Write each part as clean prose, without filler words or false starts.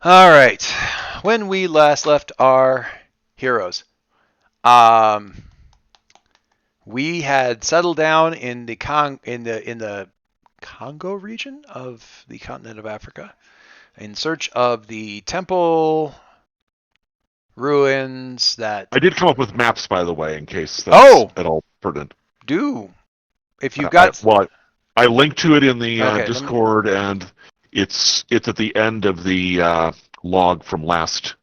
All right. When we last left our heroes, um, we had settled down in the Congo region of the continent of Africa in search of the temple ruins that. I did come up with maps, by the way, in case that's Oh, at all pertinent. do if you've I got. well, I linked to it in the Okay, let me. Discord, and it's at the end of the log from last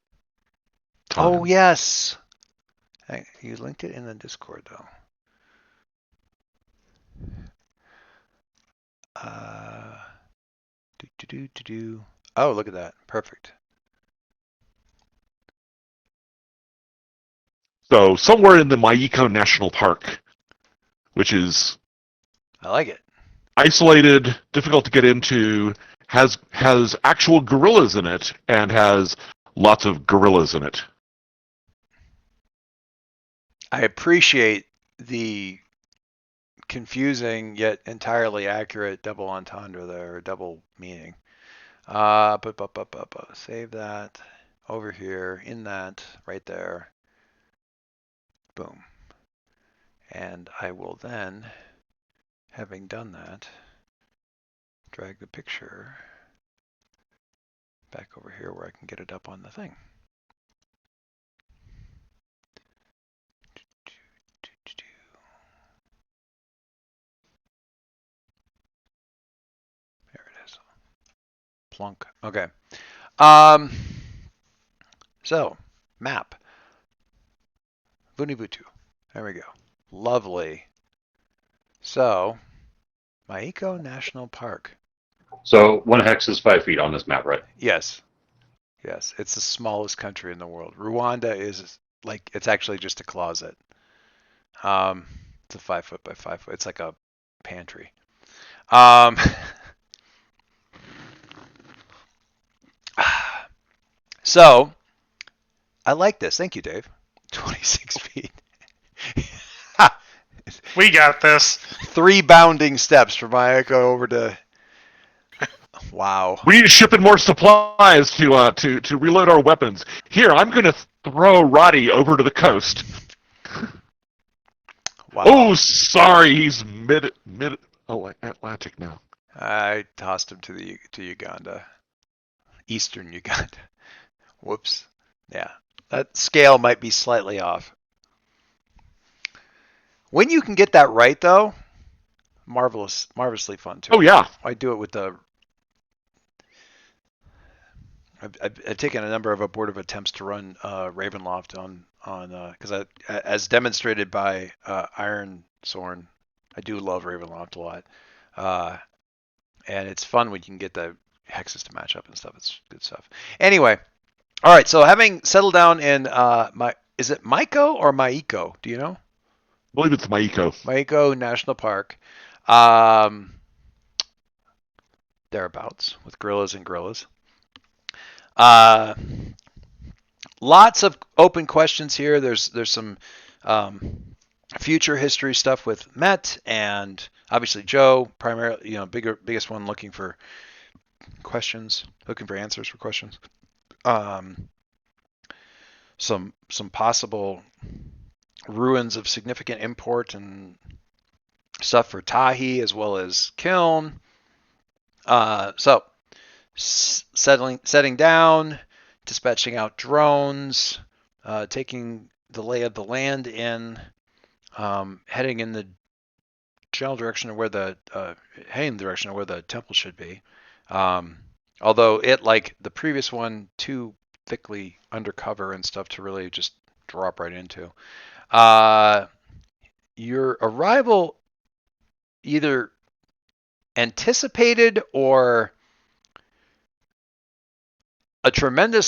Oh time. yes, you linked it in the Discord though. Uh, do. Oh, look at that. Perfect. So somewhere in the Maiko National Park, which is I like it. isolated, difficult to get into, has actual gorillas in it, and has lots of gorillas in it. I appreciate the confusing yet entirely accurate double entendre there, or double meaning. Save that over here in that right there. Boom. And I will then, having done that, drag the picture back over here where I can get it up on the thing. There it is. Plunk. Okay. Um, so, map. Vunivutu. There we go. Lovely. So, Maiko National Park. So 1 hex is 5 feet on this map, right? Yes. Yes. It's the smallest country in the world. Rwanda is like, it's actually just a closet. It's a 5 foot by 5 foot. It's like a pantry. Um, so, I like this. Thank you, Dave. 26 feet. We got this. 3 bounding steps from Maiko over to. Wow. We need to ship in more supplies to reload our weapons. Here, I'm going to throw Roddy over to the coast. Wow. Oh, sorry, he's mid Atlantic now. I tossed him to Uganda, eastern Uganda. Whoops. Yeah, that scale might be slightly off. When you can get that right, though, marvelously fun Oh too. yeah, I do it with the. I've taken a number of abortive attempts to run Ravenloft on because as demonstrated by Iron Sorn, I do love Ravenloft a lot, uh, and it's fun when you can get the hexes to match up and stuff. It's good stuff. Anyway, all right. So having settled down in my is it Maiko or Maiko? Do you know? I believe it's Maiko. Maiko National Park. Um, thereabouts with gorillas and gorillas. Uh, lots of open questions here. There's some um, future history stuff with Met and obviously Joe, primarily, biggest one looking for questions, looking for answers for questions. Um, some possible ruins of significant import and stuff for Tahi as well as Kiln. So setting down, dispatching out drones, taking the lay of the land in, heading in the general direction of where heading in the direction of where the temple should be. Um, although it, like the previous one, too thickly undercover and stuff to really just drop right into. Uh, your arrival either anticipated or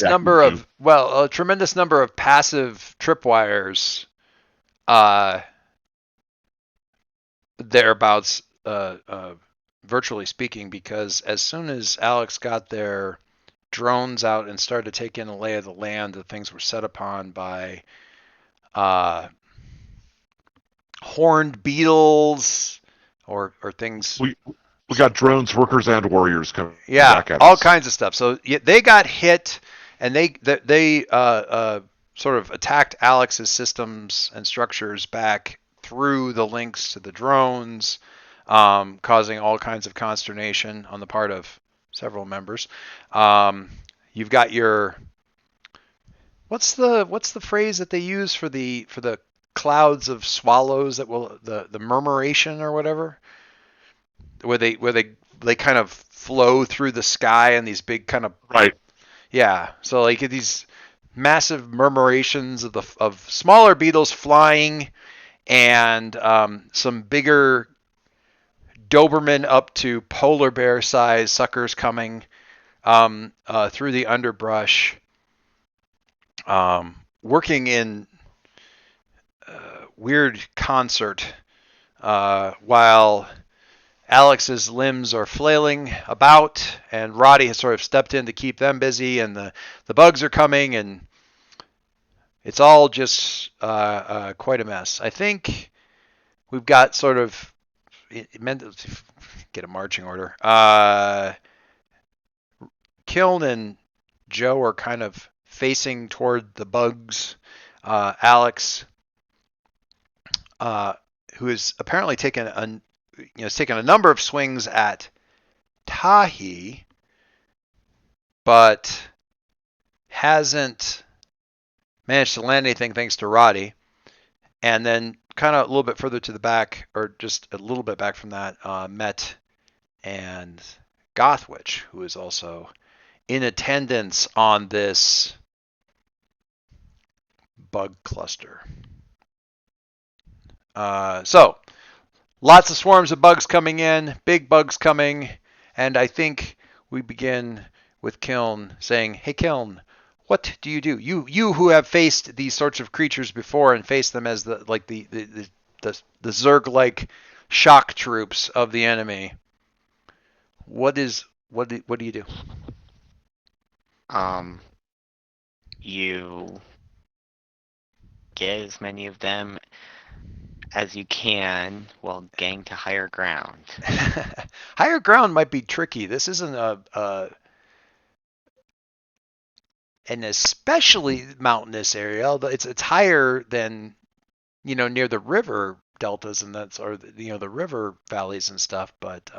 Reacting to. a tremendous number of passive tripwires uh, thereabouts, virtually speaking, because as soon as Alex got their drones out and started to take in the lay of the land, the things were set upon by uh, horned beetles or things. We We got drones, workers, and warriors coming Yeah, back at all us. kinds of stuff. So they got hit, and they sort of attacked Alex's systems and structures back through the links to the drones, causing all kinds of consternation on the part of several members. You've got your what's the phrase that they use for the clouds of swallows that will the murmuration or whatever, where they kind of flow through the sky in these big kind of Right. yeah. So like these massive murmurations of smaller beetles flying and some bigger Doberman up to polar bear size suckers coming through the underbrush, working in weird concert while Alex's limbs are flailing about, and Roddy has sort of stepped in to keep them busy, and the bugs are coming, and it's all just quite a mess. I think we've got sort of get a marching order. Kiln and Joe are kind of facing toward the bugs. Alex, who has apparently taken a number of swings at Tahi, but hasn't managed to land anything thanks to Roddy. And then kind of a little bit further to the back, or just a little bit back from that, Met and Gothwitch, who is also in attendance on this bug cluster. So lots of swarms of bugs coming in, big bugs coming, and I think we begin with Kiln saying, "Hey Kiln, what do? You who have faced these sorts of creatures before and faced them as the Zerg-like shock troops of the enemy. What do you do?" You get as many of them as you can while getting to higher ground. Higher ground might be tricky. This isn't an especially mountainous area. Although it's higher than near the river deltas and the river valleys and stuff. But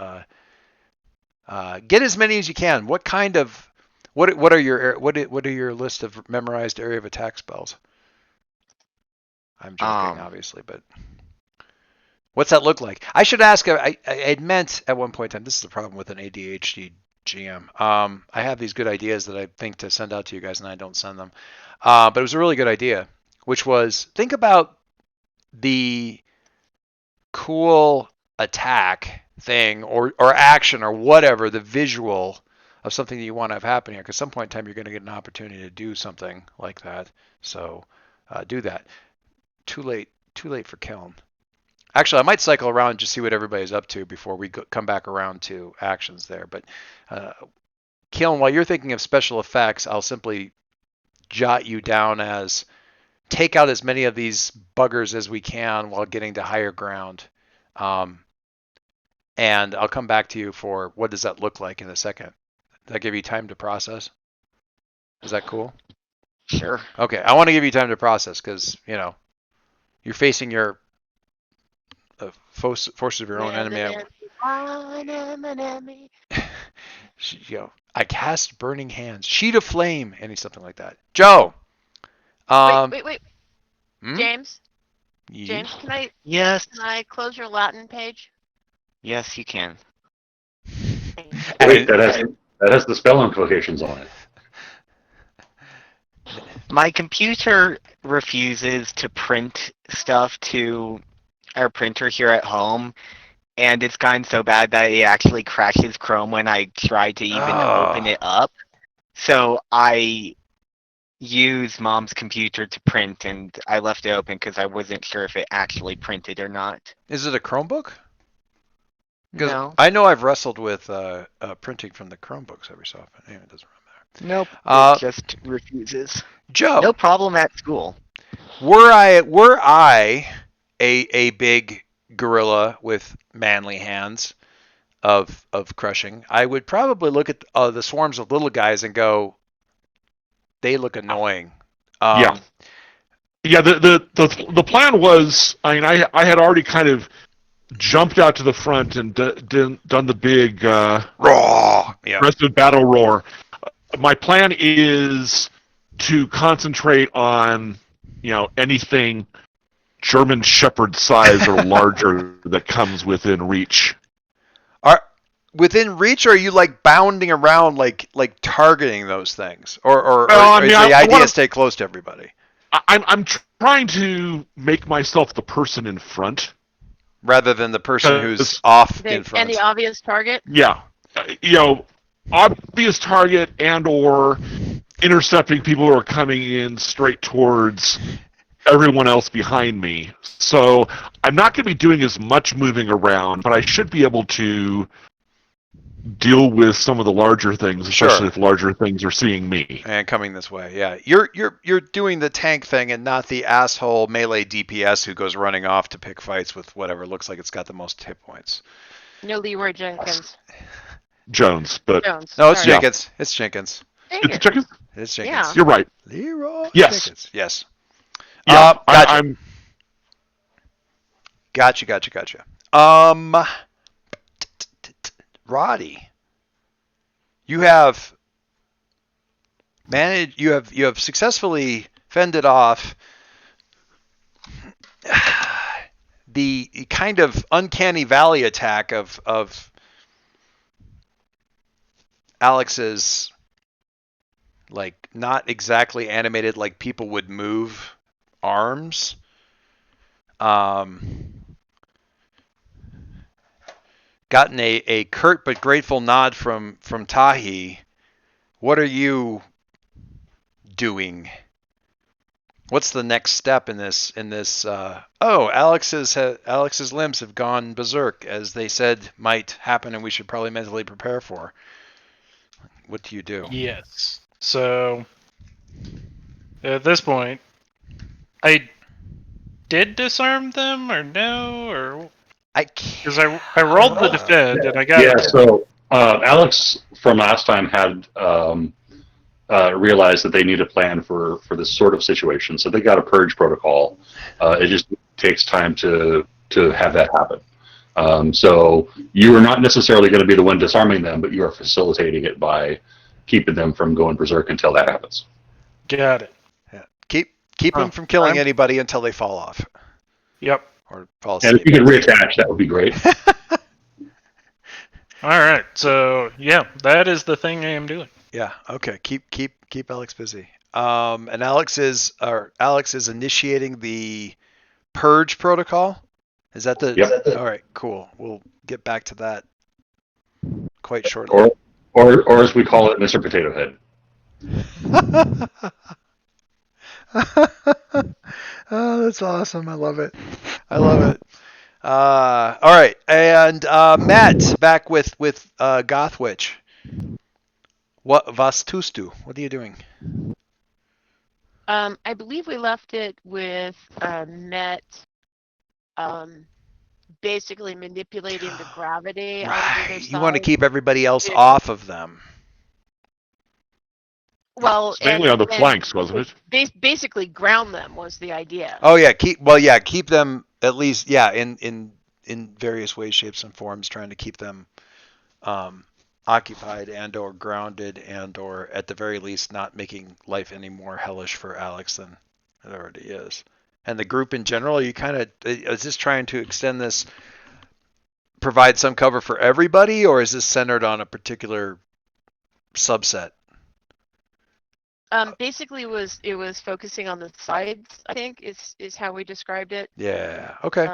get as many as you can. What are your list of memorized area of attack spells? I'm joking, obviously, but what's that look like? I should ask. I had meant at one point in time. This is the problem with an ADHD GM. I have these good ideas that I think to send out to you guys, and I don't send them. But it was a really good idea, which was think about the cool attack thing or action or whatever, the visual of something that you want to have happen here. Because at some point in time, you're going to get an opportunity to do something like that. So do that. Too late for Kiln. Actually, I might cycle around and just see what everybody's up to before we come back around to actions there. But Kiln, while you're thinking of special effects, I'll simply jot you down as take out as many of these buggers as we can while getting to higher ground. And I'll come back to you for what does that look like in a second. Does that give you time to process? Is that cool? Sure. Okay, I want to give you time to process because, you're facing your forces of your own enemy. I cast Burning Hands, Sheet of Flame, something like that. Joe. Wait. James? Ye- James, Yes. can I close your Latin page? Yes, you can. Wait, that has the spell implications on it. My computer refuses to print stuff to our printer here at home, and it's gotten so bad that it actually crashes Chrome when I try to even open it up. So I use Mom's computer to print, and I left it open because I wasn't sure if it actually printed or not. Is it a Chromebook? Because No. I know I've wrestled with printing from the Chromebooks every so often. Anyway, it doesn't really matter. Nope. It just refuses. Joe, No problem at school. were I a big gorilla with manly hands, of crushing. I would probably look at the swarms of little guys and go, they look annoying. Yeah. Yeah, the plan was, I mean, I had already kind of jumped out to the front and done the big Raw. Yeah. aggressive battle roar. My plan is to concentrate on, anything German Shepherd size or larger that comes within reach. Are within reach, or are you like bounding around, like targeting those things, or Well, is the idea stay close to everybody? I'm trying to make myself the person in front rather than the person who's Because- off in front. And the obvious target? Yeah, obvious target and or intercepting people who are coming in straight towards everyone else behind me. So I'm not going to be doing as much moving around, but I should be able to deal with some of the larger things, especially if larger things are seeing me. And coming this way, yeah. You're doing the tank thing and not the asshole melee DPS who goes running off to pick fights with whatever looks like it's got the most hit points. No, Leroy Jenkins. Jones, but Jones. No, it's Sorry. Jenkins. It's Jenkins. it's chicken. It's Jenkins. Yeah. You're right. Leroy Yes. Jenkins. Yes. Yeah, Gotcha. I'm. Gotcha. Roddy, you have managed. You have successfully fended off the kind of uncanny valley attack of Alex's, like, not exactly animated, like people would move arms. Gotten a curt but grateful nod from Tahi. What are you doing? What's the next step in this? Alex's limbs have gone berserk, as they said might happen, and we should probably mentally prepare for. What do you do? Yes. So at this point, I did disarm them, or no, or I can't. because I rolled the defend and I got Yeah, so Alex from last time had realized that they need a plan for this sort of situation. So they got a purge protocol. It just takes time to have that happen. So you are not necessarily going to be the one disarming them, but you are facilitating it by keeping them from going berserk until that happens. Got it. Yeah. Keep them from killing anybody until they fall off Yep. or fall And asleep. if you could reattach, that would be great. All right. So yeah, that is the thing I am doing. Yeah. Okay. Keep Alex busy. And Alex is initiating the purge protocol. Is that the? Yep. All right. Cool. We'll get back to that quite shortly. Or as we call it, Mr. Potato Head. Oh, that's awesome. I love it. All right. And Matt, back with Gothwitch. Was tust du? What are you doing? I believe we left it with Met basically manipulating the gravity on either Right. You want to side. keep everybody else Yeah. off of them. Well, Mainly on the flanks, wasn't it? Basically ground them was the idea. Oh yeah, keep them at least in various ways, shapes, and forms, trying to keep them occupied and or grounded and or at the very least not making life any more hellish for Alex than it already is. And the group in general, you kind of is this trying to extend this, provide some cover for everybody, or is this centered on a particular subset? Basically it was focusing on the sides, I think is how we described it. Yeah. Okay.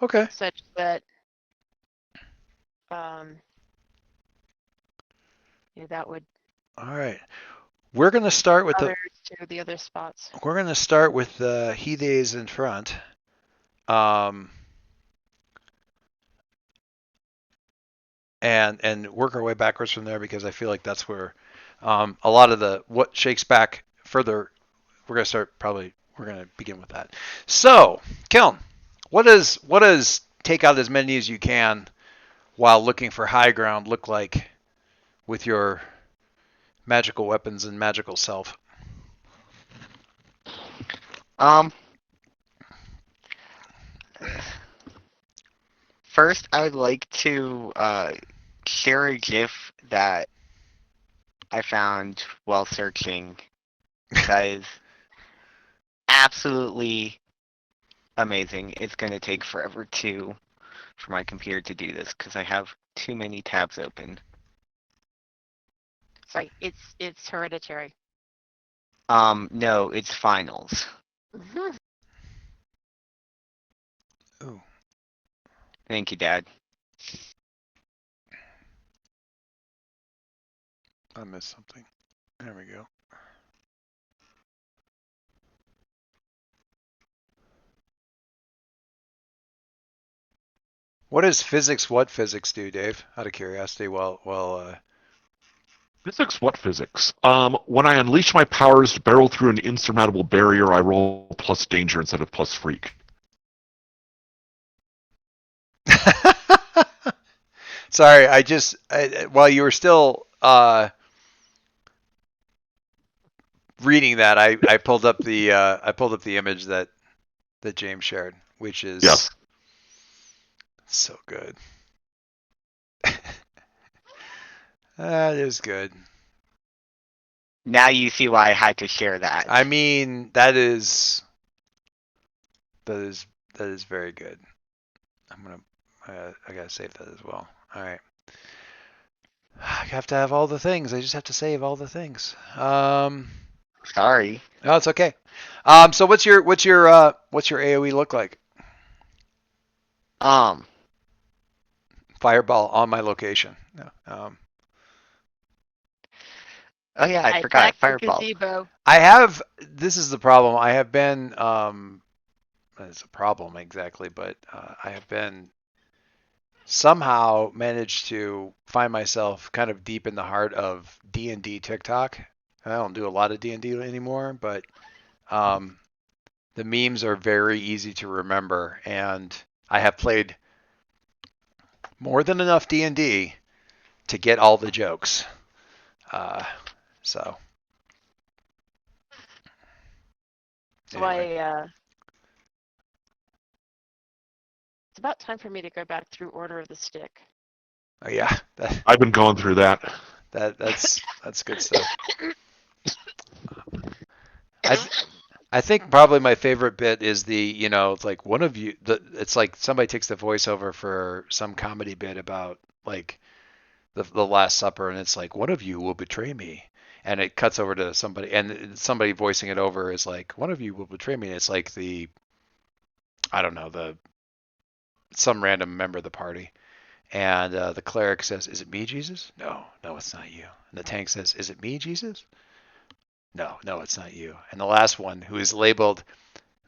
Okay. Such that that would All right. We're going to start with others to the other spots. We're going to start with the Hides in front. And work our way backwards from there, because I feel like that's where a lot of what shakes back further. We're going to begin with that. So, Kiln, what does take out as many as you can while looking for high ground look like with your magical weapons and magical self? Um, First, I would like to share a GIF that I found while searching that is absolutely amazing. It's going to take forever for my computer to do this because I have too many tabs open. Sorry, it's Hereditary. No, it's finals. Mhm. Ooh. Thank you, Dad. I missed something. There we go. What does what physics do, Dave? Out of curiosity, Physics? What physics? When I unleash my powers to barrel through an insurmountable barrier, I roll plus danger instead of plus freak. Sorry, while you were still reading that, I pulled up the image that James shared, which is Yes. so good. That is good. Now you see why I had to share that. I mean, that is very good. I gotta save that as well. All right. I have to have all the things. I just have to save all the things. Sorry. No, it's okay. So what's your AOE look like? Fireball on my location. No. Oh yeah, I forgot. attack the Fireball. gazebo. This is the problem. I have been, it's a problem exactly, but I have been somehow managed to find myself kind of deep in the heart of D&D TikTok. I don't do a lot of D&D anymore, but the memes are very easy to remember, and I have played more than enough D&D to get all the jokes. So So anyway. It's about time for me to go back through Order of the Stick. Oh yeah, I've been going through that. that's good stuff. I think probably my favorite bit is it's like one of you. It's like somebody takes the voiceover for some comedy bit about like the Last Supper, and it's like one of you will betray me, and it cuts over to somebody, and somebody voicing it over is like one of you will betray me, and it's like I don't know, some random member of the party, and the cleric says, "Is it me, Jesus?" No, it's not you. And the tank says, "Is it me, Jesus?" No, it's not you. And the last one, who is labeled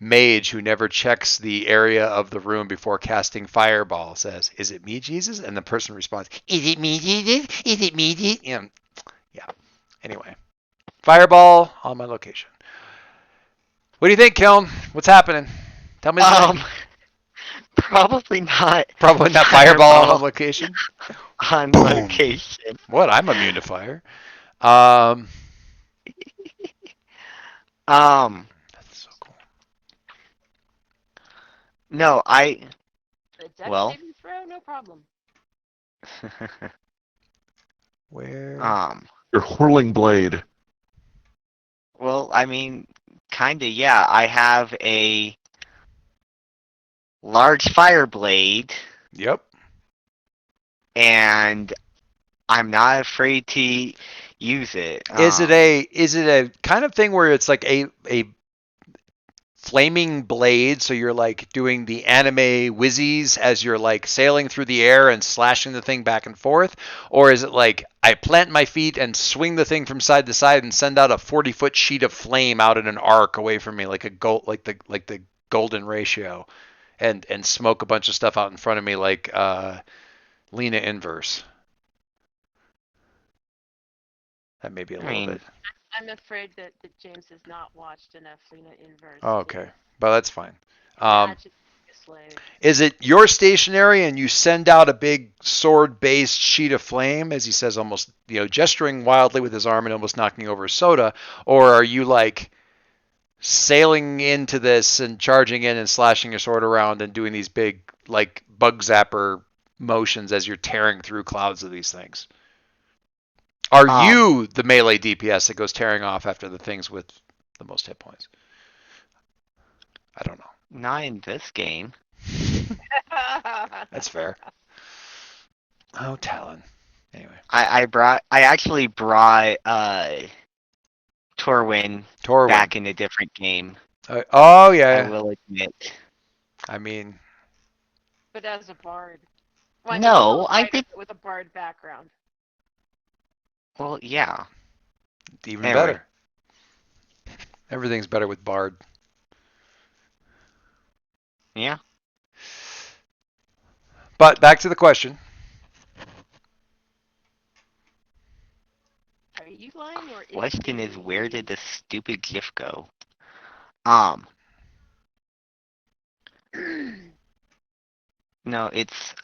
mage who never checks the area of the room before casting fireball, says, "Is it me, Jesus?" And the person responds, "Is it me, Jesus? Is it me, Jesus?" Yeah. Anyway, fireball on my location. What do you think, Kiln? What's happening? Tell me the thing. Probably not. Probably not fireball on location. On Boom. location. What? I'm immune to fire. That's so cool. No, The deck Well. saving throw, no problem. Where? Your whirling blade. Well, I mean, kinda, yeah. I have a large fire blade, Yep. and I'm not afraid to use it. Is it a kind of thing where it's like a flaming blade, so you're like doing the anime whizzies as you're like sailing through the air and slashing the thing back and forth? Or is it like I plant my feet and swing the thing from side to side and send out a 40-foot sheet of flame out in an arc away from me like the golden ratio, and smoke a bunch of stuff out in front of me like Lena Inverse? That may be a little bit. I'm afraid that James has not watched enough Lena Inverse. Oh, okay, but that's fine. Match flame. Is it you're stationary and you send out a big sword-based sheet of flame, as he says, almost gesturing wildly with his arm and almost knocking over soda, or are you like sailing into this and charging in and slashing your sword around and doing these big like bug zapper motions as you're tearing through clouds of these things? Are you the melee DPS that goes tearing off after the things with the most hit points? I don't know. Not in this game. That's fair. Oh, Talon. Anyway, I actually brought Torwin Torwin. back in a different game. Oh I yeah. will admit. I mean, But as a bard. Well, No, I I did did. with a bard background. Well, yeah. even Anyway. better. Everything's better with Bard. Yeah. But back to the question. Are you lying or Question is, where did this stupid GIF go? No, it's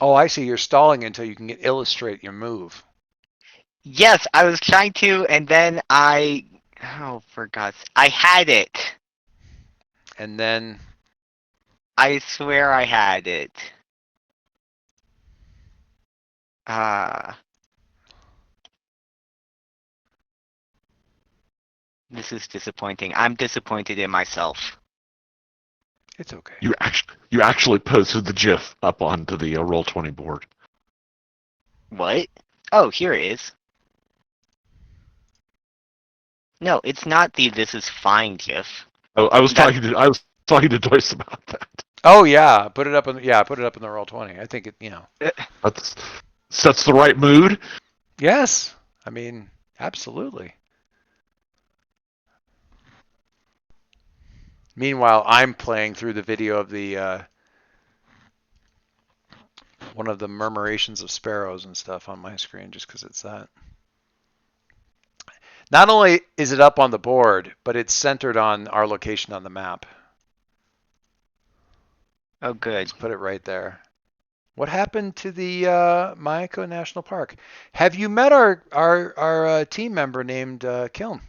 Oh, I see. You're stalling until you can illustrate your move. Yes, I was trying to, and then I had it. And then I swear I had it. This is disappointing. I'm disappointed in myself. it's okay. You actually posted the GIF up onto the Roll20 board. What? Oh, here it is. No, it's not the "this is fine" GIF. Oh, I was talking to Joyce about that. Oh yeah, put it up in put it up in the Roll20. I think Sets the right mood. Yes. I mean, absolutely. Meanwhile, I'm playing through the video of the one of the murmurations of sparrows and stuff on my screen just because it's that. Not only is it up on the board, but it's centered on our location on the map. Oh, good. Let's put it right there. What happened to the Mayako National Park? Have you met our team member named Kiln?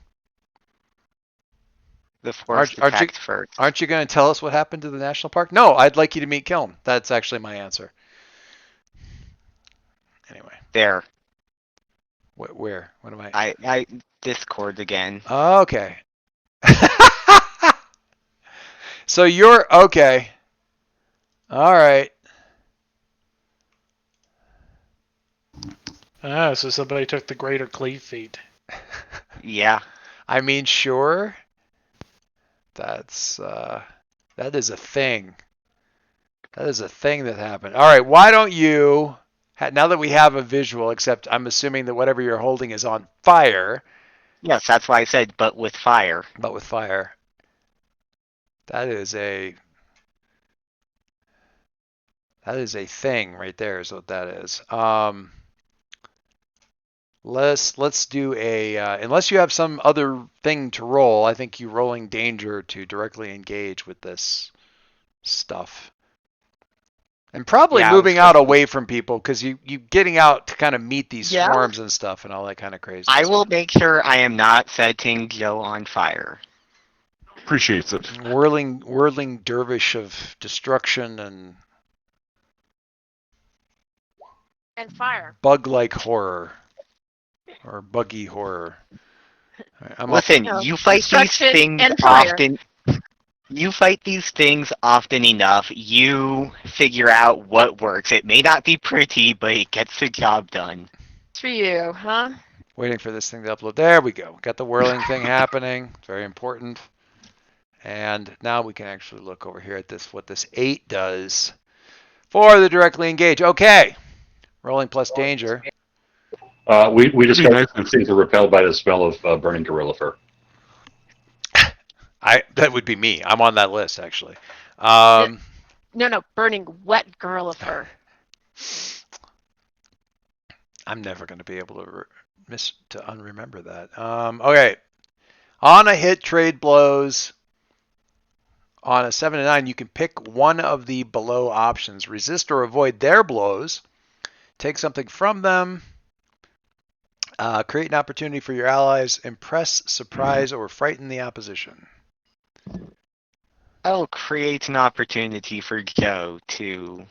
The forest attacked first. Aren't you going to tell us what happened to the national park? No, I'd like you to meet Kiln. That's actually my answer. Anyway. There. Where? What am I? I Discord again. Okay. So you're okay. All right. So somebody took the greater cleave feat. Yeah. I mean, sure. That is a thing. That is a thing that happened. All right, why don't you, now that we have a visual, except I'm assuming that whatever you're holding is on fire. Yes, that's why I said, but with fire. But with fire. That is a thing right there is what that is. Let's do a unless you have some other thing to roll. I think you rolling danger to directly engage with this stuff, and probably moving out away from people because you getting out to kind of meet these swarms and stuff and all that kind of crazy. I will make sure I am not setting Joe on fire. Appreciates it. Whirling dervish of destruction and fire. Bug-like horror. Or buggy horror. Right, Listen, you fight these things often. You fight these things often enough, you figure out what works. It may not be pretty, but it gets the job done. It's for you, huh? Waiting for this thing to upload. There we go. Got the whirling thing happening. Very important. And now we can actually look over here at this, what this 8 does for the directly engage. Okay. Rolling plus danger. We discovered these things are repelled by the smell of burning gorilla fur. That would be me. I'm on that list actually. No, burning wet gorilla fur. I'm never going to be able to unremember that. Okay. On a hit, trade blows. On a 7 to 9, you can pick one of the below options. Resist or avoid their blows. Take something from them. Create an opportunity for your allies. Impress, surprise, or frighten the opposition. I'll create an opportunity for Joe to,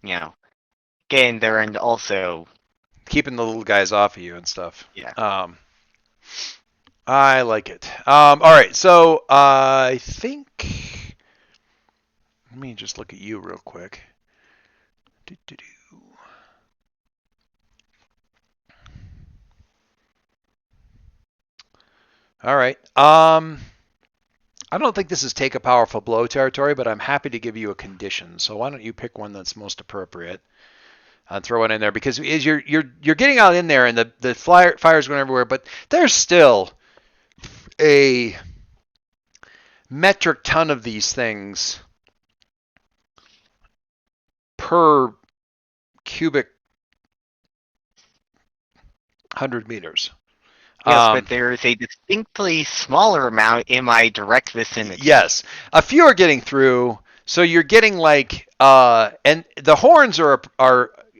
get in there and also, Keeping the little guys off of you and stuff. yeah. I like it. All right, so I think. Let me just look at you real quick. Do-do-do. All right. I don't think this is take a powerful blow territory, but I'm happy to give you a condition. So why don't you pick one that's most appropriate and throw it in there, because you're getting out in there and the fire's going everywhere, but there's still a metric ton of these things per cubic 100 meters. Yes, but there is a distinctly smaller amount in my direct vicinity. Yes, a few are getting through, so you're getting like, and the horns are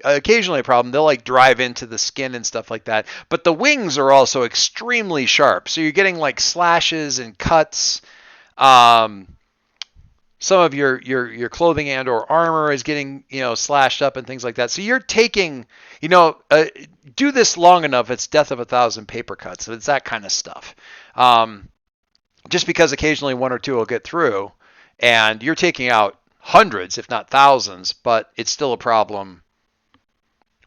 occasionally a problem. They'll like drive into the skin and stuff like that. But the wings are also extremely sharp, so you're getting like slashes and cuts. Some of your clothing and or armor is getting slashed up and things like that. So you're taking do this long enough, it's death of 1,000 paper cuts. So it's that kind of stuff. Just because occasionally one or two will get through, and you're taking out hundreds, if not thousands, but it's still a problem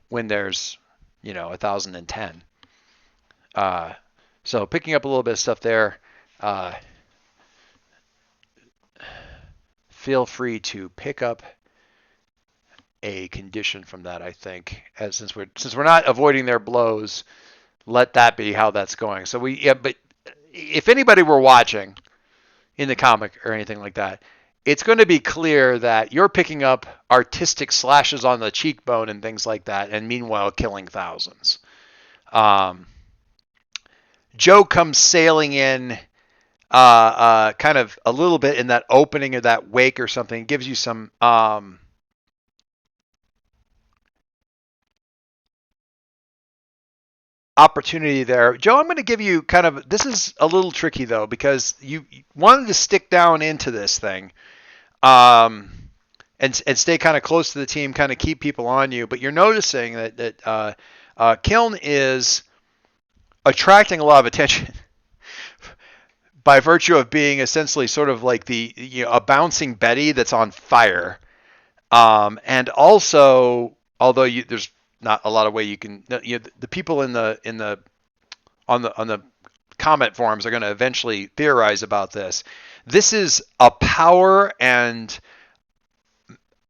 when there's 1,010. So picking up a little bit of stuff there. Feel free to pick up a condition from that. I think, since we're not avoiding their blows, let that be how that's going. So but if anybody were watching in the comic or anything like that, it's going to be clear that you're picking up artistic slashes on the cheekbone and things like that, and meanwhile killing thousands. Joe comes sailing in. Kind of a little bit in that opening of that wake or something. It gives you some opportunity there. Joe, I'm going to give you kind of, this is a little tricky though, because you wanted to stick down into this thing and stay kind of close to the team, kind of keep people on you, but you're noticing that Kiln is attracting a lot of attention by virtue of being essentially sort of like a bouncing Betty that's on fire, and also, although there's not a lot of way you can, the people on the comment forums are going to eventually theorize about this. This is a power and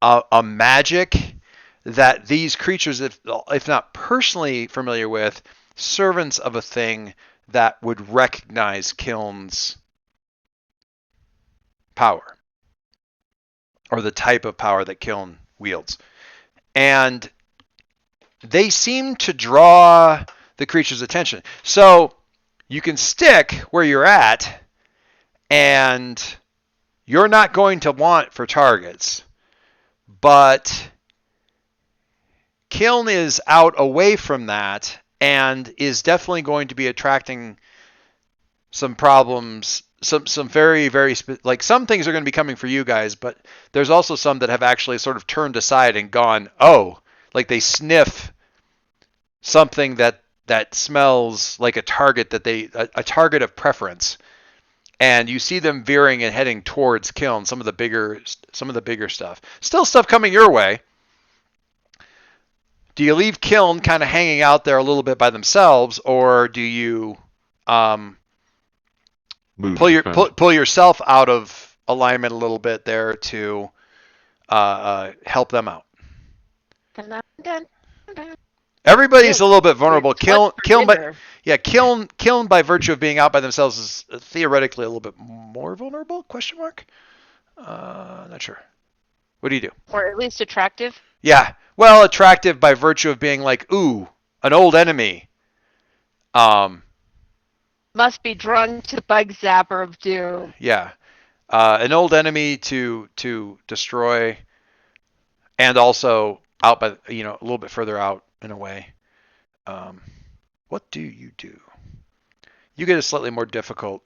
a magic that these creatures, if not personally familiar with, servants of a thing that would recognize Kiln's power, or the type of power that Kiln wields. And they seem to draw the creature's attention. So you can stick where you're at, and you're not going to want for targets. But Kiln is out away from that, and is definitely going to be attracting some problems, some very, very, like some things are going to be coming for you guys, but there's also some that have actually sort of turned aside and gone, like they sniff something that smells like a target a target of preference. And you see them veering and heading towards Kiln, some of the bigger stuff. Still stuff coming your way. Do you leave Kiln kind of hanging out there a little bit by themselves, or do you pull yourself out of alignment a little bit there to help them out? Everybody's a little bit vulnerable. Kiln by virtue of being out by themselves is theoretically a little bit more vulnerable? Question mark? Not sure. What do you do? Or at least attractive. Yeah. Well, attractive by virtue of being like, ooh, an old enemy. Must be drawn to Bug Zapper of Doom. Yeah. an old enemy to destroy, and also out by a little bit further out in a way. What do you do? You get a slightly more difficult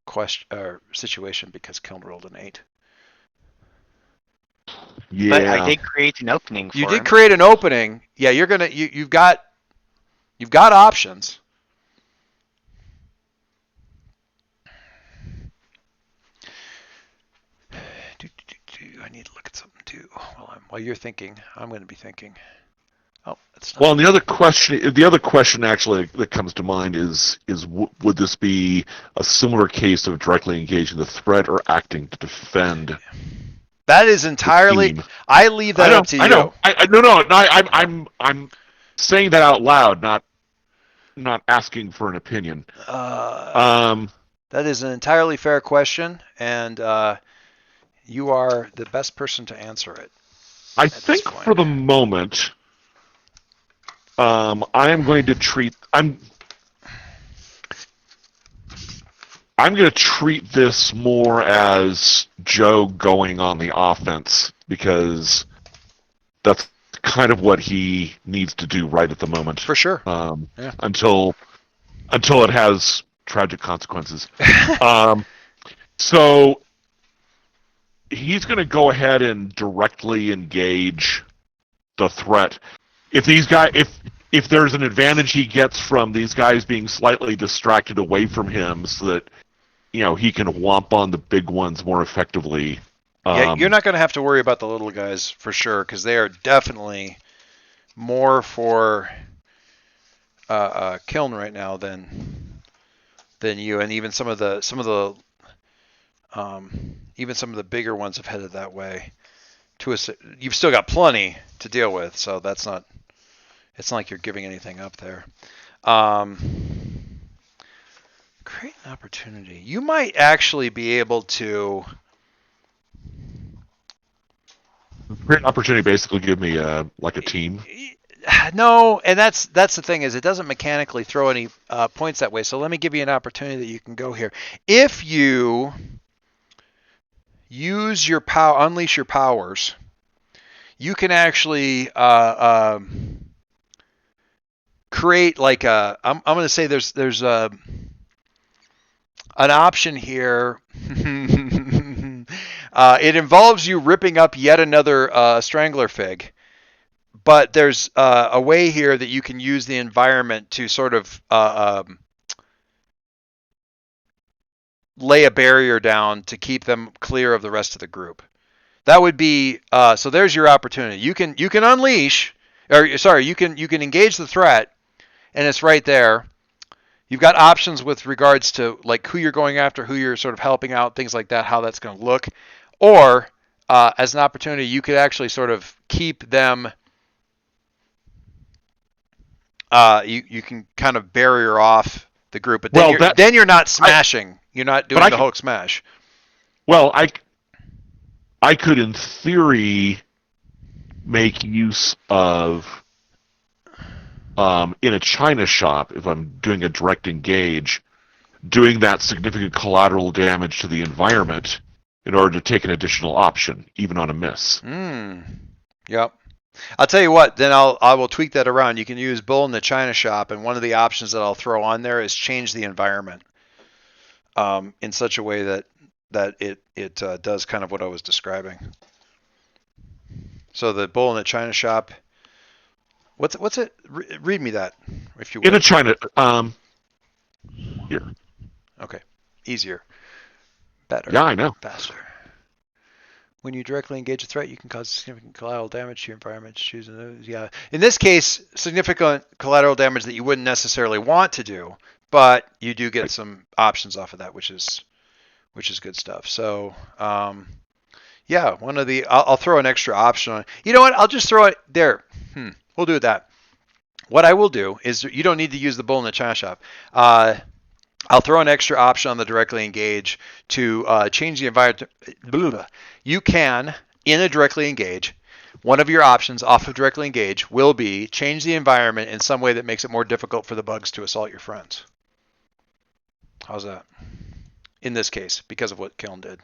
question or situation because Kiln rolled an 8. Yeah. But I did create an opening for You did him. create an opening. Yeah, you've got options. I need to look at something too while you're thinking. I'm going to be thinking. Oh, that's not. Well, and the other question actually that comes to mind is would this be a similar case of directly engaging the threat or acting to defend? That is entirely. team? I leave that up to you. I know. I'm saying that out loud, not asking for an opinion. That is an entirely fair question, and you are the best person to answer it. I this think point. for the moment, I am going to treat I'm going to treat this more as Joe going on the offense because that's kind of what he needs to do right at the moment. For sure. Yeah. Until it has tragic consequences. So he's going to go ahead and directly engage the threat. If there's an advantage he gets from these guys being slightly distracted away from him, so that he can whomp on the big ones more effectively. Yeah, you're not going to have to worry about the little guys for sure, because they are definitely more for Kiln right now than you, and even some of the bigger ones have headed that way. You've still got plenty to deal with, so it's not like you're giving anything up there. Create an opportunity. You might actually be able to. Create an opportunity basically give me a team. No, and that's the thing is it doesn't mechanically throw any points that way. So let me give you an opportunity that you can go here. If you use your unleash your powers, you can actually create like a. I'm going to say there's an option here. It involves you ripping up yet another strangler fig. But there's a way here that you can use the environment to sort of lay a barrier down to keep them clear of the rest of the group. That would be so. There's your opportunity. You can unleash, or sorry, you can engage the threat, and it's right there. You've got options with regards to like who you're going after, who you're sort of helping out, things like that, how that's going to look, or as an opportunity, you could actually sort of keep them. You can kind of barrier off the group, but then you're not smashing. You're not doing the Hulk smash. Well, I could, in theory, make use of in a China shop if I'm doing a direct engage, doing that significant collateral damage to the environment in order to take an additional option, even on a miss. Yep. I'll tell you what, then I will tweak that around. You can use Bull in the China shop, and one of the options that I'll throw on there is change the environment in such a way that it does kind of what I was describing. So the Bull in the China shop, what's it? Read me that, if you will. In a China, here. Okay, easier, better. Yeah, I know. Faster. When you directly engage a threat, you can cause significant collateral damage to your environment. Choose yeah. In this case, significant collateral damage that you wouldn't necessarily want to do, but you do get some options off of that, which is good stuff. So, yeah, I'll throw an extra option on. You know what? I'll just throw it there. We'll do that. What I will do is you don't need to use the Bull in the China shop. I'll throw an extra option on the directly engage to change the environment. You can, in a directly engage, one of your options off of directly engage will be change the environment in some way that makes it more difficult for the bugs to assault your friends. How's that? In this case, because of what Kiln did.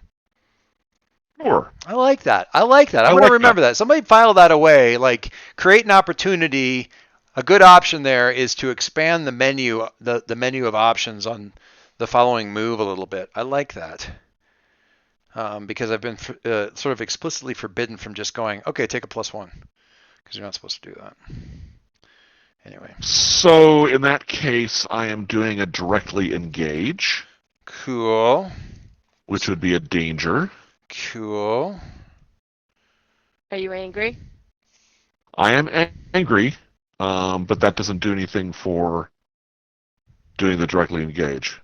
Sure. I like that. I like that. I'm I going to like remember that. Somebody file that away. Like, create an opportunity. A good option there is to expand the menu, the menu of options on the following move a little bit. I like that. Because I've been sort of explicitly forbidden from just going, okay, take a +1, because you're not supposed to do that. Anyway, So in that case, I am doing a directly engage, cool, which would be a danger. cool. Are you angry? I am angry, but that doesn't do anything for doing the directly engage.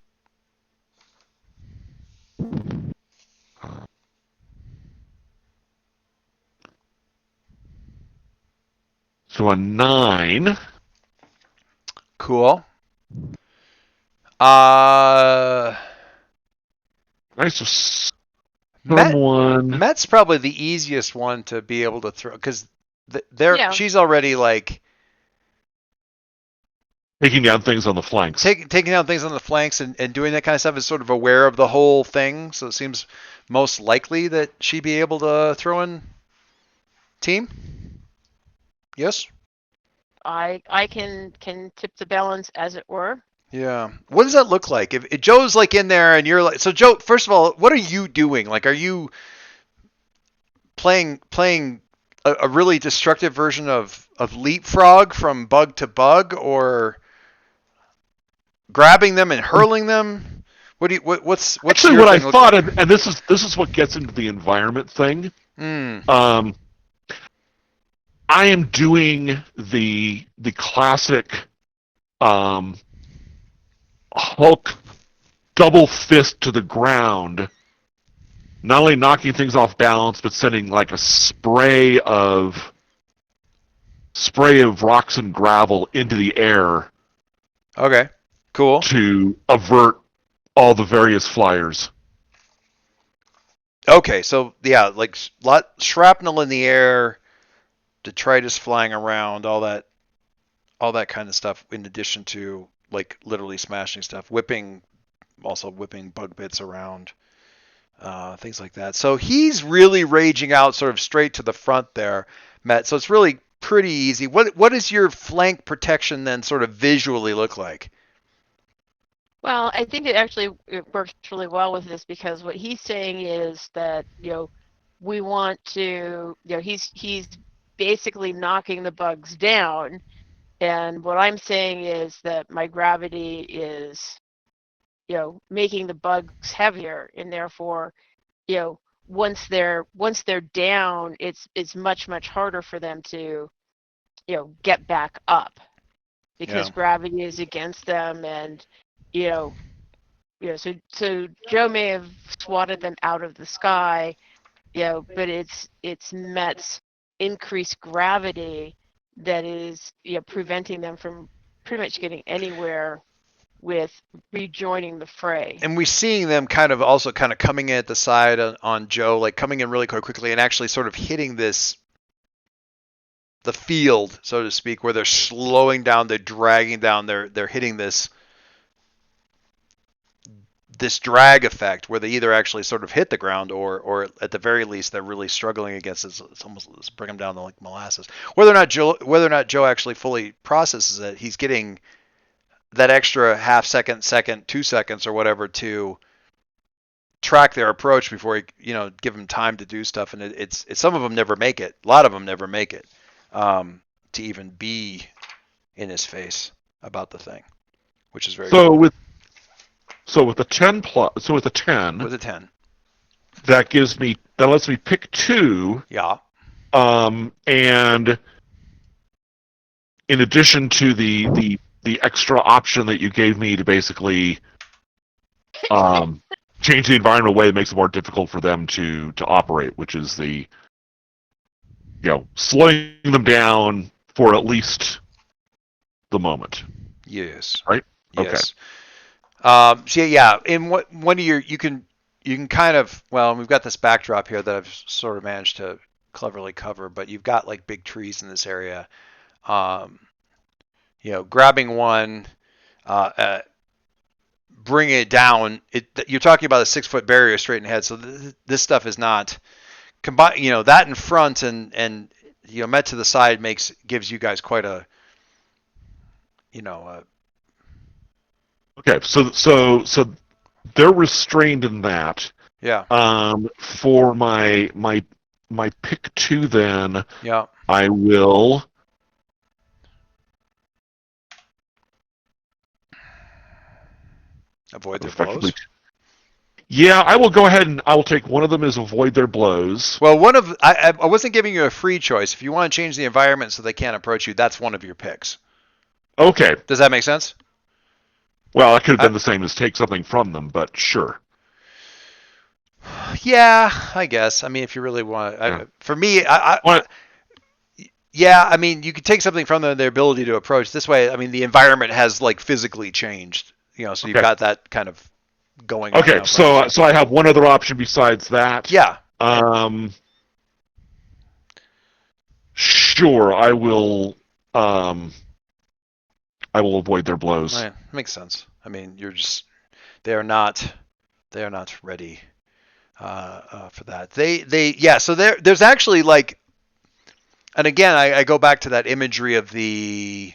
So a 9. Cool. Nice of storm Met, 1. Met's probably the easiest one to be able to throw, because Yeah. she's already like Taking down things on the flanks. taking down things on the flanks and doing that kind of stuff, is sort of aware of the whole thing. So it seems most likely that she'd be able to throw in team. Yes. I can tip the balance, as it were. Yeah. What does that look like? If Joe's like in there and you're like, so Joe, first of all, what are you doing? Like, are you playing a really destructive version of Leapfrog from bug to bug, or grabbing them and hurling them? What's Actually, your what I thing look thought, like? and this is what gets into the environment thing. I am doing the classic Hulk double fist to the ground, not only knocking things off balance, but sending like a spray of rocks and gravel into the air Okay. Cool. to avert all the various flyers. Okay, so yeah, like lot shrapnel in the air, detritus flying around, all that kind of stuff. In addition to like literally smashing stuff, also whipping bug bits around, things like that. So he's really raging out, sort of straight to the front there, Matt. So it's really pretty easy. What does your flank protection then sort of visually look like? Well, I think it works really well with this, because what he's saying is that, we want to, he's basically knocking the bugs down, and what I'm saying is that my gravity is, making the bugs heavier, and therefore, once they're down, it's much harder for them to, get back up, because Yeah. gravity is against them, and so Joe may have swatted them out of the sky, but it's Met's increased gravity that is, preventing them from pretty much getting anywhere with rejoining the fray. And we're seeing them kind of coming in at the side on Joe, like coming in really quickly and actually sort of hitting the field, so to speak, where they're slowing down, they're dragging down, they're hitting this drag effect where they either actually sort of hit the ground, or at the very least they're really struggling against it. It's almost, let's bring them down to like molasses. Whether or not Joe actually fully processes it, he's getting that extra half second, 2 seconds or whatever to track their approach before give them time to do stuff. And it's some of them never make it. A lot of them never make it to even be in his face about the thing, which is very cool. With a 10 with a 10, that lets me pick 2. Yeah. And in addition to the extra option that you gave me to basically change the environment in a way that makes it more difficult for them to operate, which is the slowing them down for at least the moment. Yes. Right? Yes. Okay. So yeah, in one of your, you can kind of, well, we've got this backdrop here that I've sort of managed to cleverly cover, but you've got like big trees in this area. Grabbing one, bringing it down. You're talking about a 6-foot barrier straight ahead, so this stuff is not combine, that in front and met to the side gives you guys quite a, Okay, so they're restrained in that. yeah, For my pick 2, then yeah. I will. Avoid their effectively. blows. Yeah, I will go ahead and I will take one of them as avoid their blows. Well, I wasn't giving you a free choice. If you want to change the environment so they can't approach you, that's one of your picks. Okay. Does that make sense? Well, it could have been the same as take something from them, but sure. Yeah, I guess. I mean, if you really want, Yeah. for me, What? yeah, I mean, you could take something from them, their ability to approach. This way, I mean, the environment has like physically changed, so you've Okay. got that kind of going on. Okay, out front. so I have one other option besides that. Yeah. Sure, I will avoid their blows. Right. Makes sense. I mean, they are not ready for that. Yeah. So there's actually like, and again, I go back to that imagery of the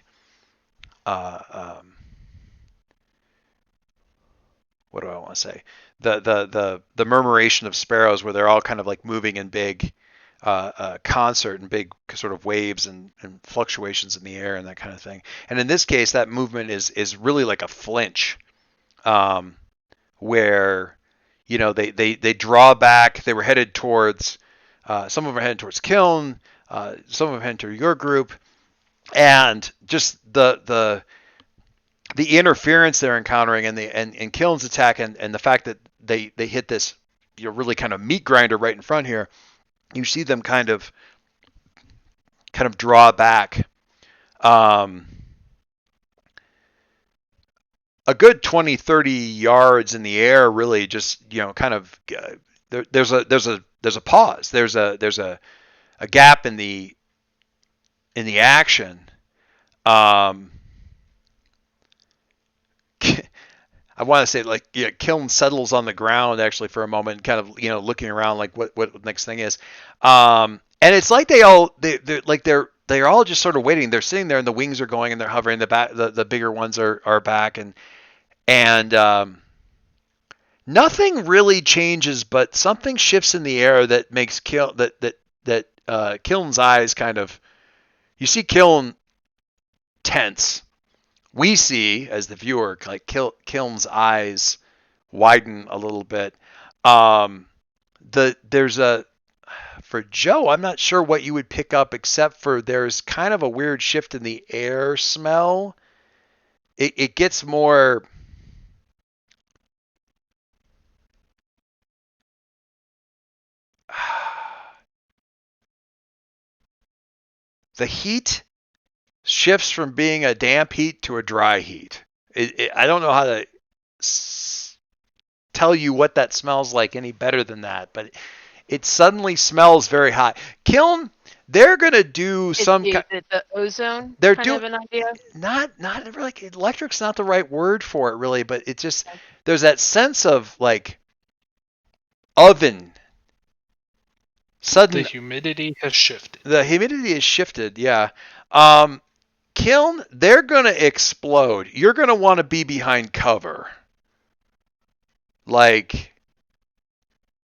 what do I want to say? The murmuration of sparrows, where they're all kind of like moving in big concert and big sort of waves and fluctuations in the air and that kind of thing. And in this case, that movement is really like a flinch, where they draw back. They were headed towards some of them are headed towards Kiln, some of them headed to your group, and just the interference they're encountering and Kiln's attack and the fact that they hit this really kind of meat grinder right in front here. You see them kind of draw back a good 20, 30 yards in the air, really just, kind of there's a pause. There's a gap in the action. I want to say like Kiln settles on the ground actually for a moment, kind of looking around like what the next thing is, and it's like they're all just sort of waiting. They're sitting there and the wings are going and they're hovering. The bigger ones are back and nothing really changes, but something shifts in the air that makes Kiln's eyes kind of, you see Kiln tense. We see, as the viewer, like Kiln's eyes widen a little bit. There's for Joe, I'm not sure what you would pick up, except for there's kind of a weird shift in the air smell. It gets more. The heat shifts from being a damp heat to a dry heat. I don't know how to tell you what that smells like any better than that, but it suddenly smells very hot. Kiln, they're gonna do the ozone. They're kind doing of an idea. Not really. Electric's not the right word for it, really, but it just there's that sense of like oven. The humidity has shifted. The humidity has shifted, yeah. Kiln, they're going to explode. You're going to want to be behind cover. Like,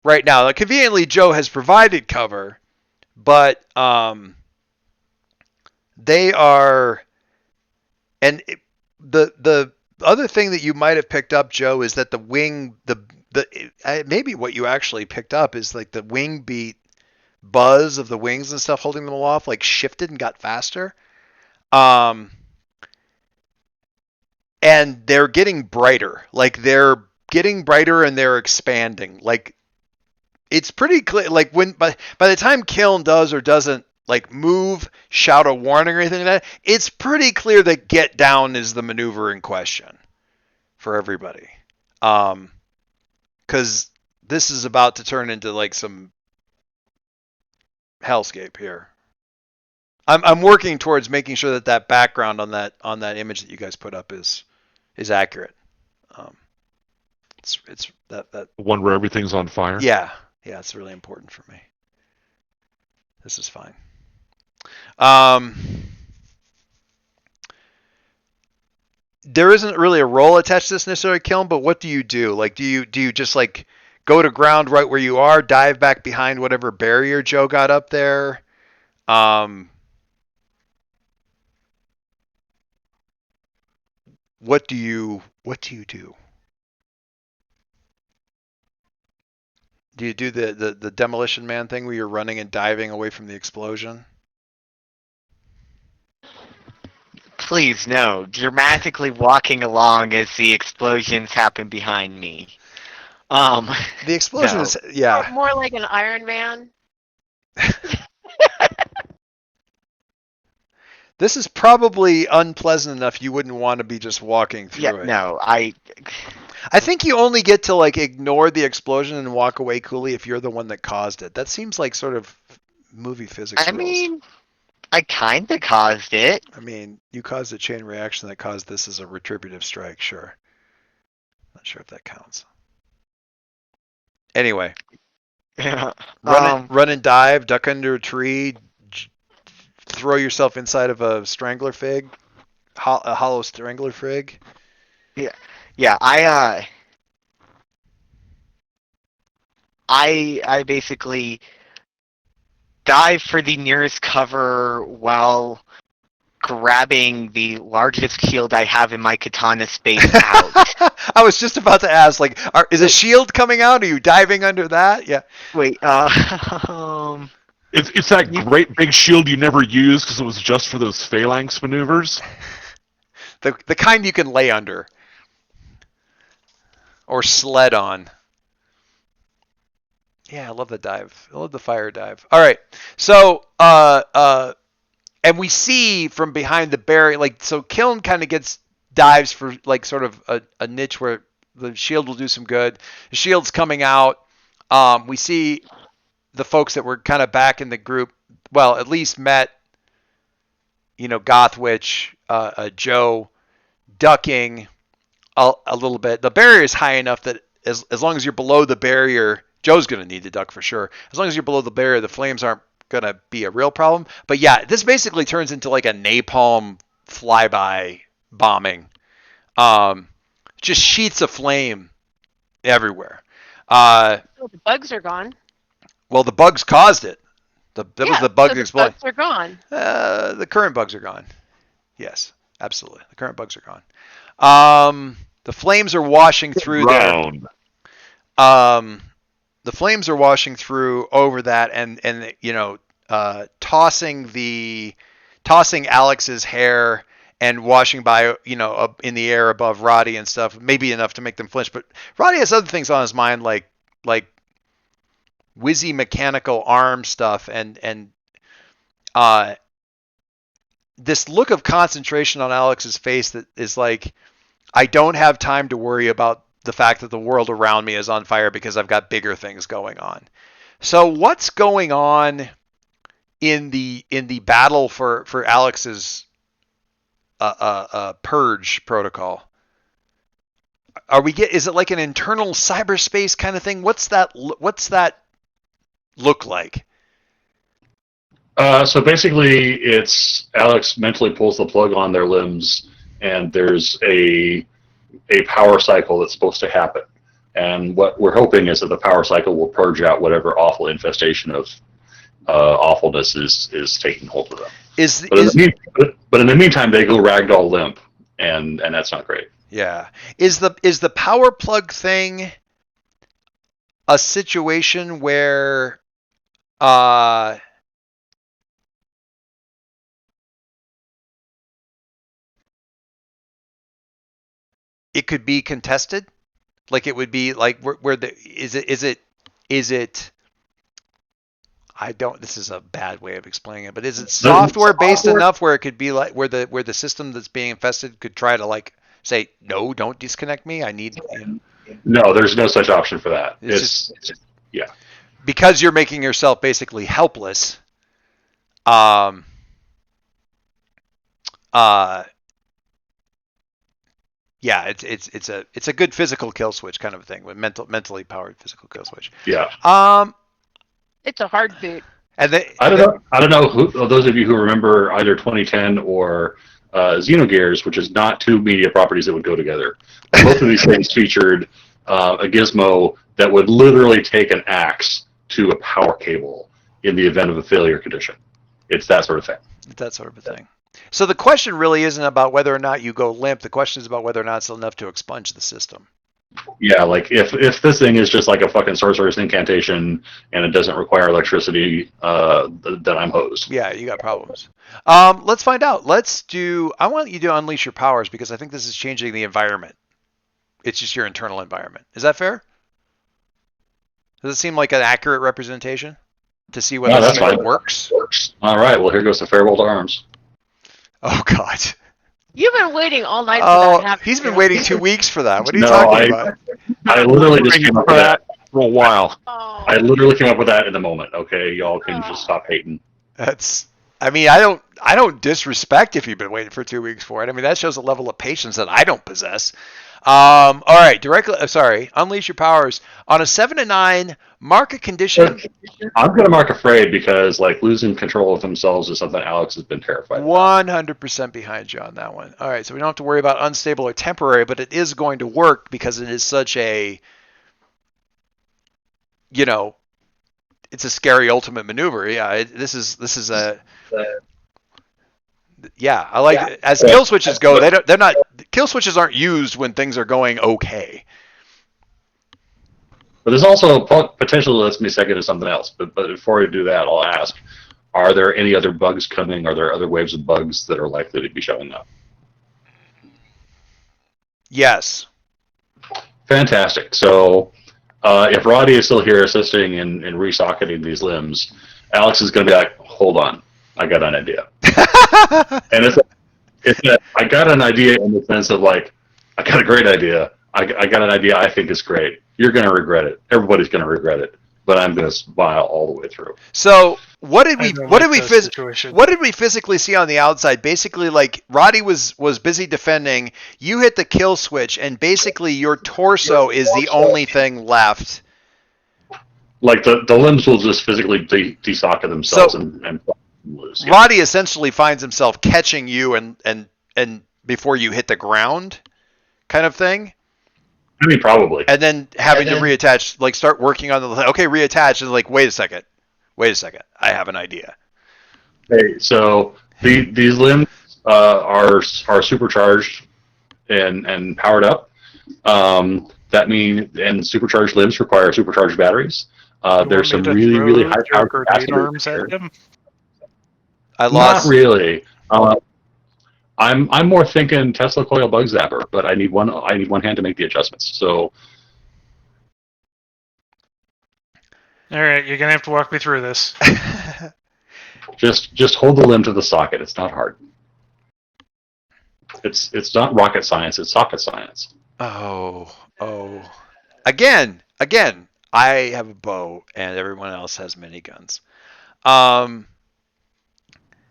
right now. Like, conveniently, Joe has provided cover, but they are... And the other thing that you might have picked up, Joe, is that the wing... maybe what you actually picked up is like the wing beat buzz of the wings and stuff holding them aloft like shifted and got faster. And they're getting brighter. Like they're getting brighter and they're expanding. Like it's pretty clear. Like when by the time Kiln does or doesn't like move, shout a warning or anything like that, it's pretty clear that get down is the maneuver in question for everybody. Because this is about to turn into like some hellscape here. I'm working towards making sure that background on that image that you guys put up is accurate. It's that one where everything's on fire. Yeah, it's really important for me. This is fine. There isn't really a role attached to this necessarily, Kiln, but what do you do? Like, do you just like go to ground right where you are, dive back behind whatever barrier Joe got up there? What do you do? Do you do the Demolition Man thing where you're running and diving away from the explosion? Please, no. Dramatically walking along as the explosions happen behind me. The explosion No. is, yeah. More like an Iron Man. This is probably unpleasant enough you wouldn't want to be just walking through Yeah, it. no, I think you only get to like ignore the explosion and walk away coolly if you're the one that caused it. That seems like sort of movie physics I rules. mean, I kinda caused it. I mean, you caused a chain reaction that caused this as a retributive strike, sure. Not sure if that counts. Anyway, run and dive, duck under a tree, throw yourself inside of a strangler fig, a hollow strangler fig. Yeah, I basically dive for the nearest cover while grabbing the largest shield I have in my katana space out. I was just about to ask, like, is a shield coming out? Are you diving under that? Yeah. Wait, It's that great big shield you never used because it was just for those phalanx maneuvers. The kind you can lay under. Or sled on. Yeah, I love the dive. I love the fire dive. All right. So, and we see from behind the barrier, like, so Kiln kind of dives for like sort of a niche where the shield will do some good. The shield's coming out. We see the folks that were kind of back in the group, well, at least met, Gothwitch, Joe, ducking a little bit. The barrier is high enough that as long as you're below the barrier, Joe's going to need to duck for sure. As long as you're below the barrier, the flames aren't going to be a real problem. But yeah, this basically turns into like a napalm flyby bombing. Just sheets of flame everywhere. The bugs are gone. Well, the bugs caused it. That was the bug explosion. The bugs are gone. The current bugs are gone. Yes, absolutely. The current bugs are gone. The flames are washing through there. The flames are washing through over that, and tossing Alex's hair and washing by, up in the air above Roddy and stuff. Maybe enough to make them flinch, but Roddy has other things on his mind, like whizzy mechanical arm stuff, and this look of concentration on Alex's face that is like, I don't have time to worry about the fact that the world around me is on fire because I've got bigger things going on. So what's going on in the battle for Alex's purge protocol? Is it like an internal cyberspace kind of thing? What's that look like? So basically, it's Alex mentally pulls the plug on their limbs, and there's a power cycle that's supposed to happen. And what we're hoping is that the power cycle will purge out whatever awful infestation of awfulness is taking hold of them. But in the meantime, they go ragdoll limp, and that's not great. Yeah. Is the power plug thing a situation where it could be contested? Like it would be like is it this is a bad way of explaining it, but is it software based enough where it could be like where the system that's being infested could try to like say, no, don't disconnect me, I need, No, there's no such option for that. It's because you're making yourself basically helpless. Yeah, it's a good physical kill switch kind of thing, with mentally powered physical kill switch. Yeah. It's a hard boot. And they, I don't know. I don't know who those of you who remember either 2010 or Xenogears, which is not two media properties that would go together. Both of these things featured a gizmo that would literally take an axe to a power cable in the event of a failure condition. It's that sort of thing. that sort of a thing. So the question really isn't about whether or not you go limp. The question is about whether or not it's enough to expunge the system. Yeah, like if this thing is just like a fucking sorcerer's incantation and it doesn't require electricity, then I'm hosed. Yeah, you got problems. Let's find out. I want you to unleash your powers because I think this is changing the environment. It's just your internal environment. Is that fair? Does it seem like an accurate representation to see whether No, that's something fine. works? All right, well here goes the farewell to arms. Oh God. You've been waiting all night for Oh, that. haven't he's been you? waiting 2 weeks for that. What are you No, talking about? I literally just came up with that. for a while. Oh. I literally came up with that in the moment. Okay, y'all can just stop hating. I mean, I don't disrespect if you've been waiting for 2 weeks for it. I mean, that shows a level of patience that I don't possess. All right, unleash your powers on a 7 to 9. Mark a condition. I'm gonna mark afraid because like losing control of themselves is something Alex has been terrified about. 100% behind you on that one. All right, so we don't have to worry about unstable or temporary, but it is going to work because it is such a, it's a scary ultimate maneuver. Yeah, this is a. Yeah, I like it. As kill switches go. They're not kill switches aren't used when things are going okay. But there's also potential that lets me second to something else. But before I do that, I'll ask: are there any other bugs coming? Are there other waves of bugs that are likely to be showing up? Yes. Fantastic. So if Roddy is still here assisting in resocketing these limbs, Alex is going to be like, "Hold on, I got an idea." And I got an idea in the sense of like, I got a great idea. I got an idea I think is great. You're going to regret it. Everybody's going to regret it. But I'm going to smile all the way through. So what did we Situation. what did we physically see on the outside? Basically, like Roddy was busy defending. You hit the kill switch, and basically your torso is the only thing left. Like the limbs will just physically desocket themselves and lose. Yeah. Roddy essentially finds himself catching you and before you hit the ground, kind of thing. I mean, probably. And then having to reattach, like start working on reattach, and like, wait a second, I have an idea. Okay, so these limbs are supercharged and powered up. That means and supercharged limbs require supercharged batteries. There's some really high powered grenade arms at them. I lost. Not really. I'm more thinking Tesla coil bug zapper, but I need one hand to make the adjustments. So All right, you're gonna have to walk me through this. just hold the limb to the socket. It's not hard. It's not rocket science. It's socket science. Oh. Again. I have a bow, and everyone else has miniguns.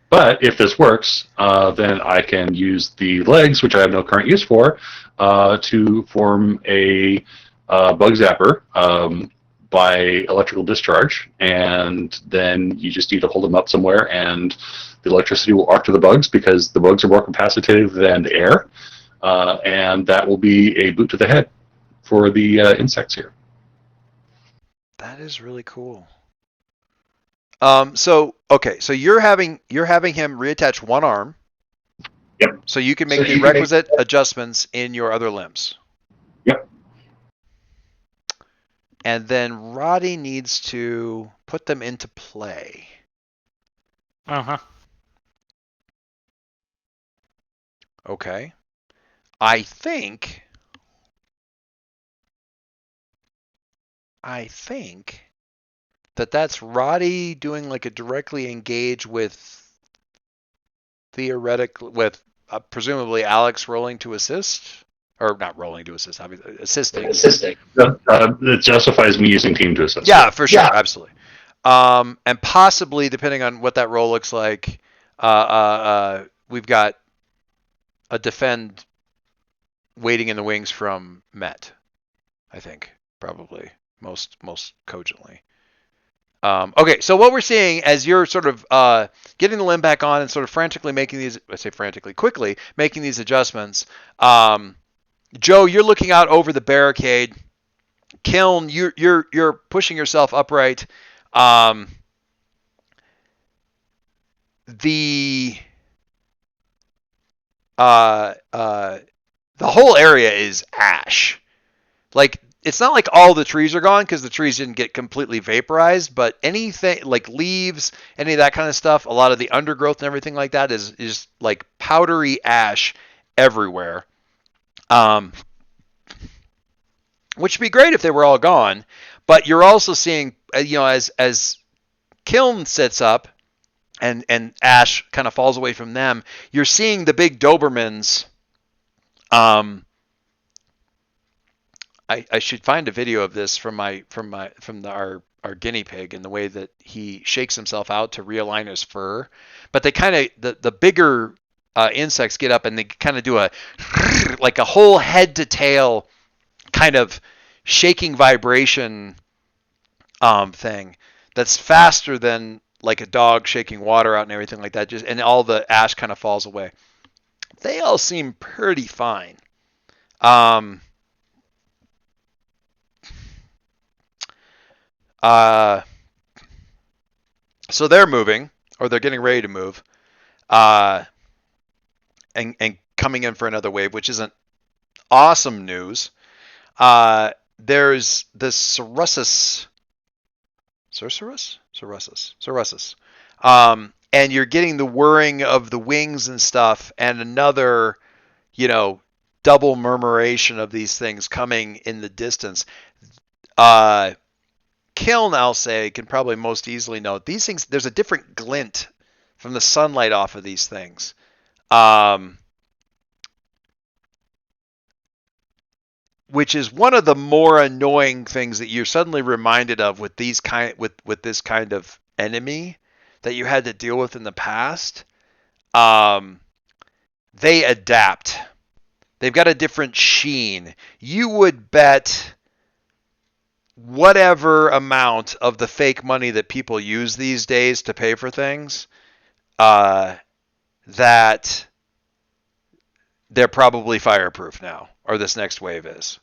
But if this works, then I can use the legs, which I have no current use for, to form a bug zapper by electrical discharge, and then you just need to hold them up somewhere, and the electricity will arc to the bugs because the bugs are more capacitative than air, and that will be a boot to the head for the insects here. That is really cool. So you're having him reattach one arm. Yep. So you can make the requisite adjustments in your other limbs. Yep. And then Roddy needs to put them into play. Uh-huh. Okay. I think that's Roddy doing like a directly engage with presumably Alex rolling to assist, or not rolling to assist, obviously assisting. It justifies me using team to assist. Yeah, for sure, absolutely. And possibly depending on what that role looks like, we've got a defend waiting in the wings from Met. I think probably most cogently. Okay, so what we're seeing as you're sort of getting the limb back on and sort of frantically making these, I say frantically, quickly making these adjustments. Joe, you're looking out over the barricade. Kiln, you're pushing yourself upright. Um, the the whole area is ash. Like it's not like all the trees are gone because the trees didn't get completely vaporized, but anything like leaves, any of that kind of stuff, a lot of the undergrowth and everything like that is like powdery ash everywhere. Um, which would be great if they were all gone, but you're also seeing, as Kiln sits up and ash kind of falls away from them, you're seeing the big Dobermans. Um, I should find a video of this from our guinea pig and the way that he shakes himself out to realign his fur. But they kind of the bigger insects get up and they kind of do a like a whole head to tail kind of shaking vibration thing that's faster than like a dog shaking water out and everything like that. Just and all the ash kind of falls away. They all seem pretty fine. Um, uh, so they're moving, or they're getting ready to move, uh, and coming in for another wave, which isn't awesome news. There's the Cerusus, and you're getting the whirring of the wings and stuff, and another, double murmuration of these things coming in the distance. Kiln, I'll say, can probably most easily note these things. There's a different glint from the sunlight off of these things, which is one of the more annoying things that you're suddenly reminded of with this kind of enemy that you had to deal with in the past. They adapt. They've got a different sheen. You would bet whatever amount of the fake money that people use these days to pay for things, that they're probably fireproof now, or this next wave is.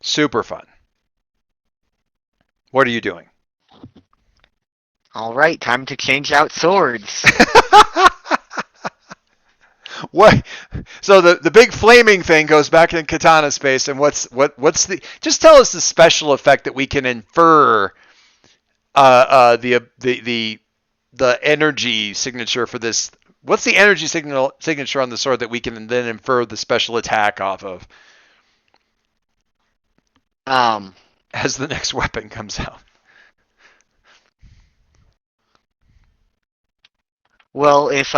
Super fun. What are you doing? All right, time to change out swords. What? So the big flaming thing goes back in katana space, and what's the? Just tell us the special effect that we can infer. The energy signature for this. What's the energy signature on the sword that we can then infer the special attack off of as the next weapon comes out? Well, if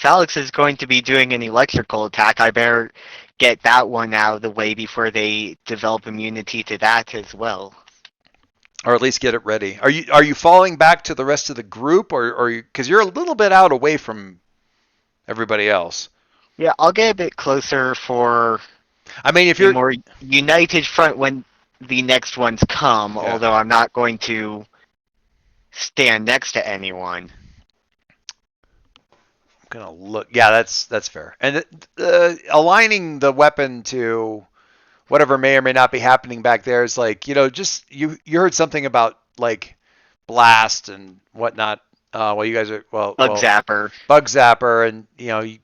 Alex is going to be doing an electrical attack, I better get that one out of the way before they develop immunity to that as well. Or at least get it ready. Are you falling back to the rest of the group, or because you're a little bit out away from everybody else? Yeah, I'll get a bit closer for I mean, if a you're more united front when the next ones come, Yeah. although I'm not going to stand next to anyone. gonna look. Yeah, that's fair. And aligning the weapon to whatever may or may not be happening back there is like, just you heard something about like blast and whatnot. Well, you guys are Bug well, zapper. bug zapper, and you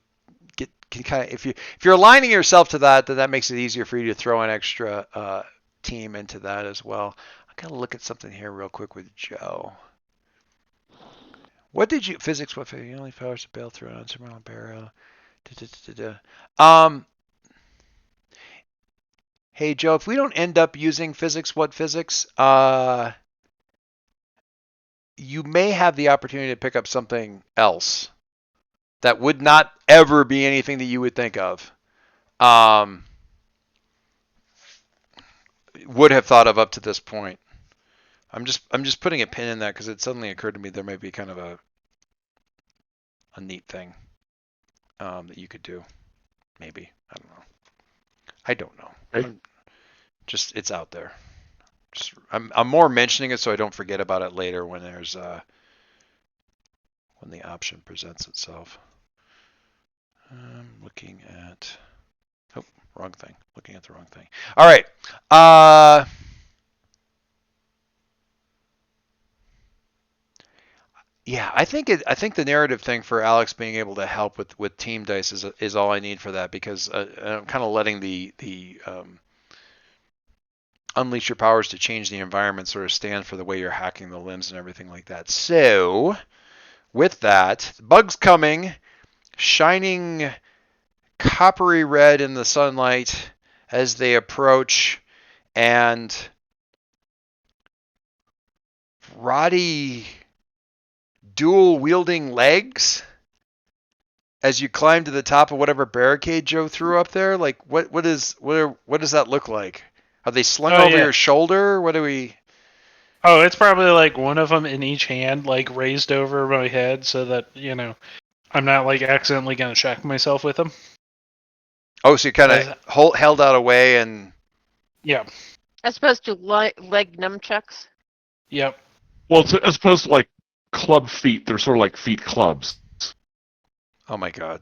can kind of if you're aligning yourself to that, then that makes it easier for you to throw an extra team into that as well. I'm gonna look at something here real quick with Joe. What did you physics? What the only powers to bail through an unsurmountable barrier? Hey Joe, if we don't end up using physics, what physics? You may have the opportunity to pick up something else that would not ever be anything that you would think of. Would have thought of up to this point. I'm just putting a pin in that because it suddenly occurred to me there might be kind of a neat thing that you could do. Maybe. I don't know. Okay. Just it's out there. Just, I'm more mentioning it so I don't forget about it later when there's when the option presents itself. I'm looking at wrong thing. Looking at the wrong thing. All right. Yeah, I think the narrative thing for Alex being able to help with team dice is all I need for that, because I'm kind of letting the unleash your powers to change the environment sort of stand for the way you're hacking the limbs and everything like that. So with that, the bug's coming, shining coppery red in the sunlight as they approach, and Roddy dual wielding legs as you climb to the top of whatever barricade Joe threw up there. Like what does that look like? Are they slung over your shoulder? What do we? Oh, it's probably like one of them in each hand, like raised over my head, so that I'm not like accidentally gonna shock myself with them. Oh, so you kind of held out away and. Yeah. As opposed to leg nunchucks. Yep. Well, as opposed to like club feet, they're sort of like feet clubs. Oh my god.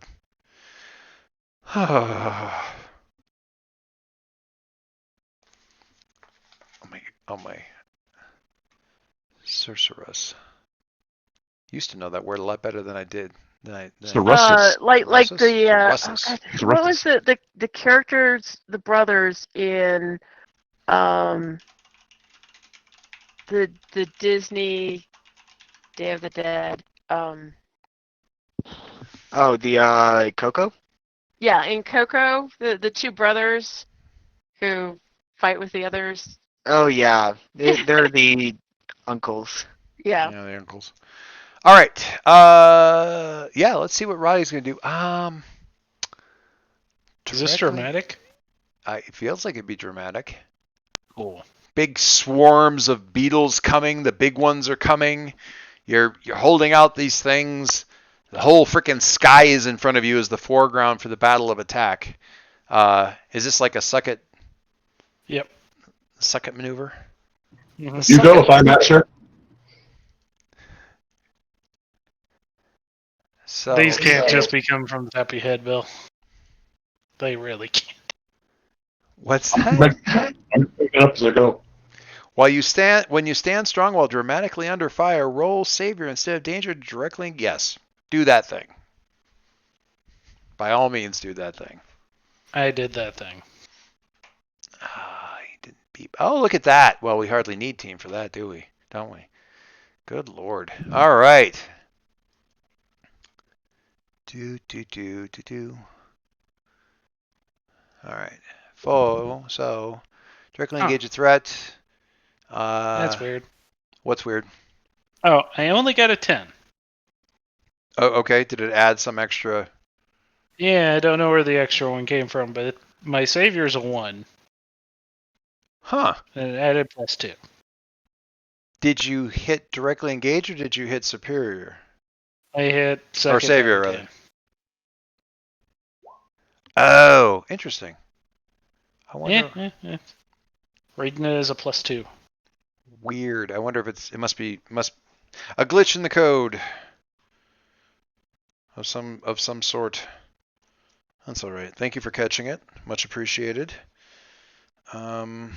Oh my. Sorceress. Used to know that word a lot better than I did. Like the Russus? what was the characters, the brothers in the Disney Day of the Dead? Oh, the Coco? Yeah, in Coco, the two brothers who fight with the others. Oh yeah, they're the uncles. Yeah. Yeah, the uncles. All right. Yeah, let's see what Roddy's gonna do. Is this dramatic? It feels like it'd be dramatic. Cool. Big swarms of beetles coming. The big ones are coming. You're holding out these things. The whole freaking sky is in front of you as the foreground for the battle of attack. Is this like a suck it? Yep. Suck it maneuver? Mm-hmm. You go if I'm not sure. So These can't just be coming from the top of your head, Bill. They really can't. What's that? I'm picking up as I go. When you stand strong while dramatically under fire, roll savior instead of danger directly. Yes, do that thing. By all means, do that thing. I did that thing. He didn't beep. Oh, look at that. Well, we hardly need team for that, do we? Don't we? Good lord. All right. Do. All right. So directly engage a threat. That's weird. What's weird? Oh, I only got a 10. Oh, okay. Did it add some extra? Yeah, I don't know where the extra one came from, but my savior's a 1. Huh. And it added +2. Did you hit directly engage or did you hit superior? I hit second. Or savior, down, rather. yeah. Oh, interesting. I wonder. Yeah. Reading it as a +2. Weird. I wonder if it must a glitch in the code of some sort. That's all right. Thank you for catching it. Much appreciated. Oh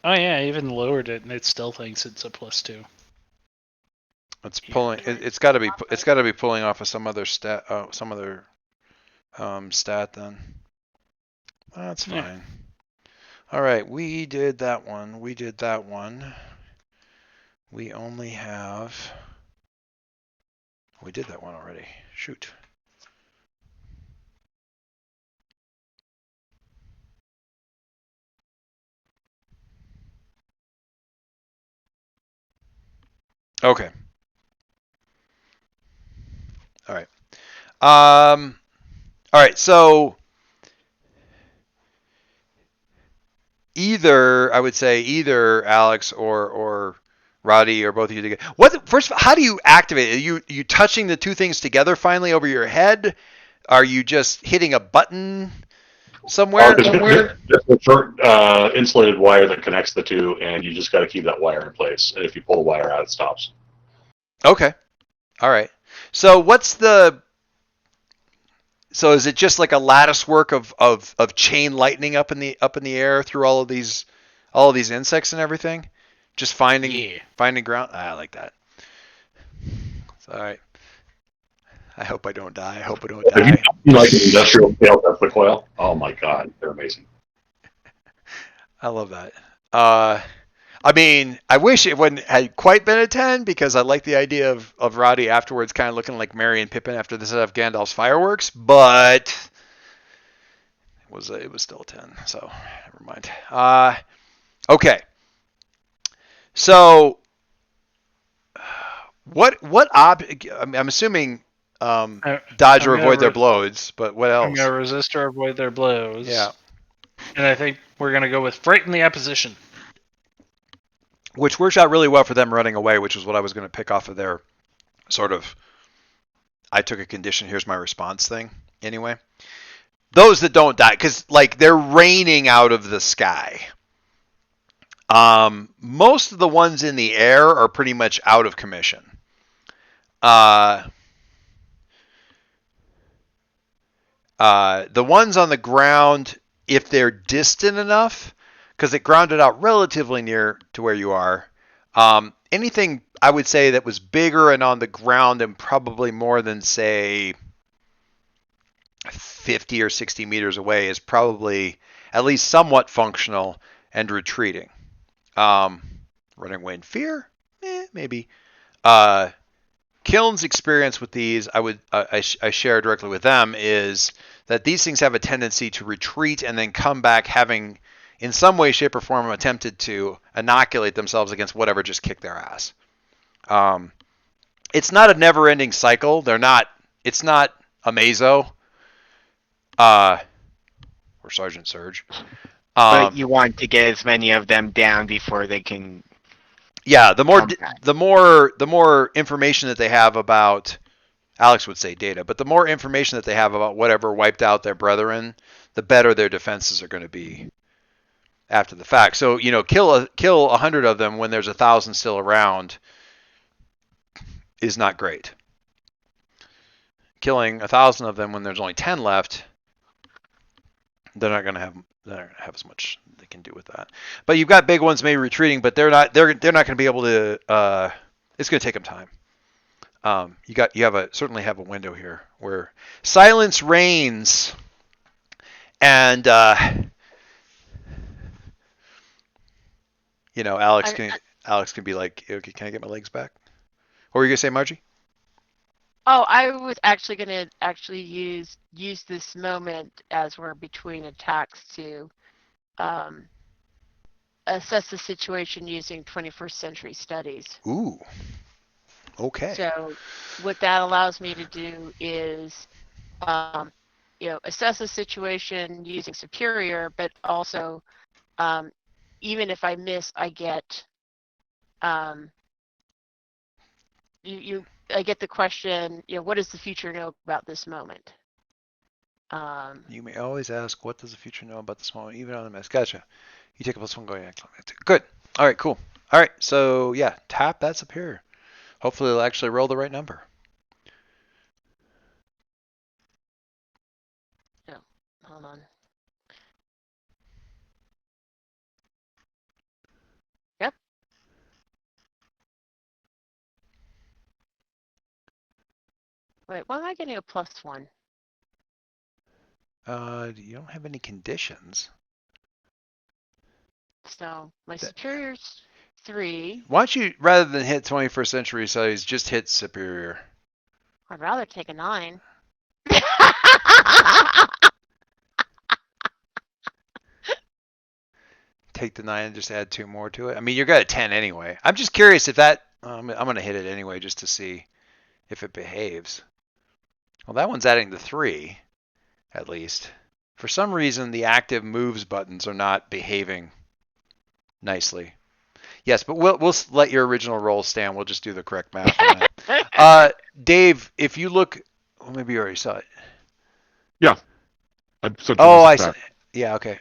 yeah, I even lowered it, and it still thinks it's a +2. It's pulling. It's got to be pulling off of some other stat. Stat then. That's fine. Yeah. All right, we did that one. We only have. We did that one already. Shoot. Okay. All right. All right. So I would say either Alex or Roddy or both of you together. First of all, how do you activate it? Are you touching the two things together finally over your head? Are you just hitting a button? somewhere. There's a short insulated wire that connects the two, and you just got to keep that wire in place. And if you pull the wire out, it stops. Okay. All right. So what's the? So is it just like a lattice work of chain lightning up in the air through all of these insects and everything? Just finding ground. I like that. All right. I hope I don't die. I hope I don't Have you die. seen like an industrial scale Tesla coil? Oh my god, they're amazing. I love that. I mean, I wish it wouldn't had quite been a 10 because I like the idea of Roddy afterwards kind of looking like Merry and Pippin after the set of Gandalf's fireworks, but it was still a 10, so never mind. Okay. So I'm assuming dodge or avoid their blows, but what else? I'm gonna resist or avoid their blows. Yeah. And I think we're gonna go with frighten the opposition. Which works out really well for them running away, which is what I was going to pick off of their sort of I took a condition, here's my response thing anyway. Those that don't die, because like they're raining out of the sky. Most of the ones in the air are pretty much out of commission. The ones on the ground, if they're distant enough, because it grounded out relatively near to where you are. Anything I would say that was bigger and on the ground and probably more than, say, 50 or 60 meters away is probably at least somewhat functional and retreating. Running away in fear? Maybe. Kiln's experience with these, I share directly with them, is that these things have a tendency to retreat and then come back having in some way, shape, or form attempted to inoculate themselves against whatever just kicked their ass. It's not a never-ending cycle. It's not a Mazo or Sergeant Surge. But you want to get as many of them down before they can. Yeah, the more information that they have about, Alex would say data, but the more information that they have about whatever wiped out their brethren, the better their defenses are going to be after the fact. So, kill 100 of them when there's 1,000 still around is not great. Killing 1,000 of them when there's only 10 left, they're not going to have as much they can do with that. But you've got big ones maybe retreating, but they're not going to be able to. It's going to take them time. You certainly have a window here where silence reigns, and Alex can be like, okay, can I get my legs back? What were you gonna say, Margie? Oh, I was actually going to use this moment as we're between attacks to assess the situation using 21st century studies. Ooh. Okay. So what that allows me to do is, assess the situation using superior, but also, even if I miss, I get, I get the question, what does the future know about this moment? You may always ask, what does the future know about this moment, even on the mess? Gotcha. You take a +1 going excellent. Good. All right, cool. All right, so yeah, tap that superior. Hopefully it'll actually roll the right number. Yeah, hold on. Yep. Wait, why am I getting a +1? You don't have any conditions. So my superior's 3. Why don't you, rather than hit 21st century studies, just hit superior? I'd rather take a 9. Take the 9 and just add 2 more to it. I mean, you're got a 10 anyway. I'm just curious if that. I'm going to hit it anyway just to see if it behaves. Well, that one's adding the 3, at least. For some reason, the active moves buttons are not behaving nicely. Yes, but we'll let your original roll stand. We'll just do the correct math on that. Dave, if you look, well, maybe you already saw it. Yeah. Oh, I see. Yeah. Okay.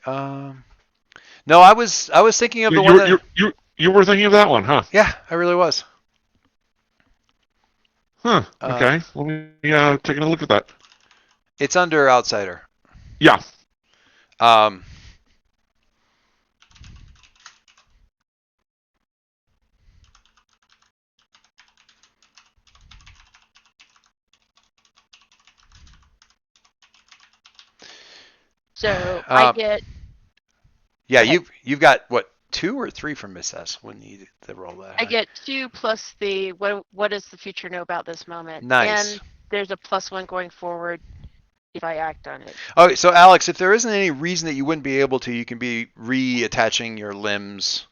No, I was thinking of the one that. You were thinking of that one, huh? Yeah, I really was. Huh. Okay. Let me taking a look at that. It's under Outsider. Yeah. Um. So I Um, get. yeah, Go ahead. you've got what, 2 or 3 from Miss S when you the roll that I high. get 2 plus the what does the future know about this moment? Nice. And there's a +1 going forward if I act on it. Okay, so Alex, if there isn't any reason that you wouldn't be able to, you can be reattaching your limbs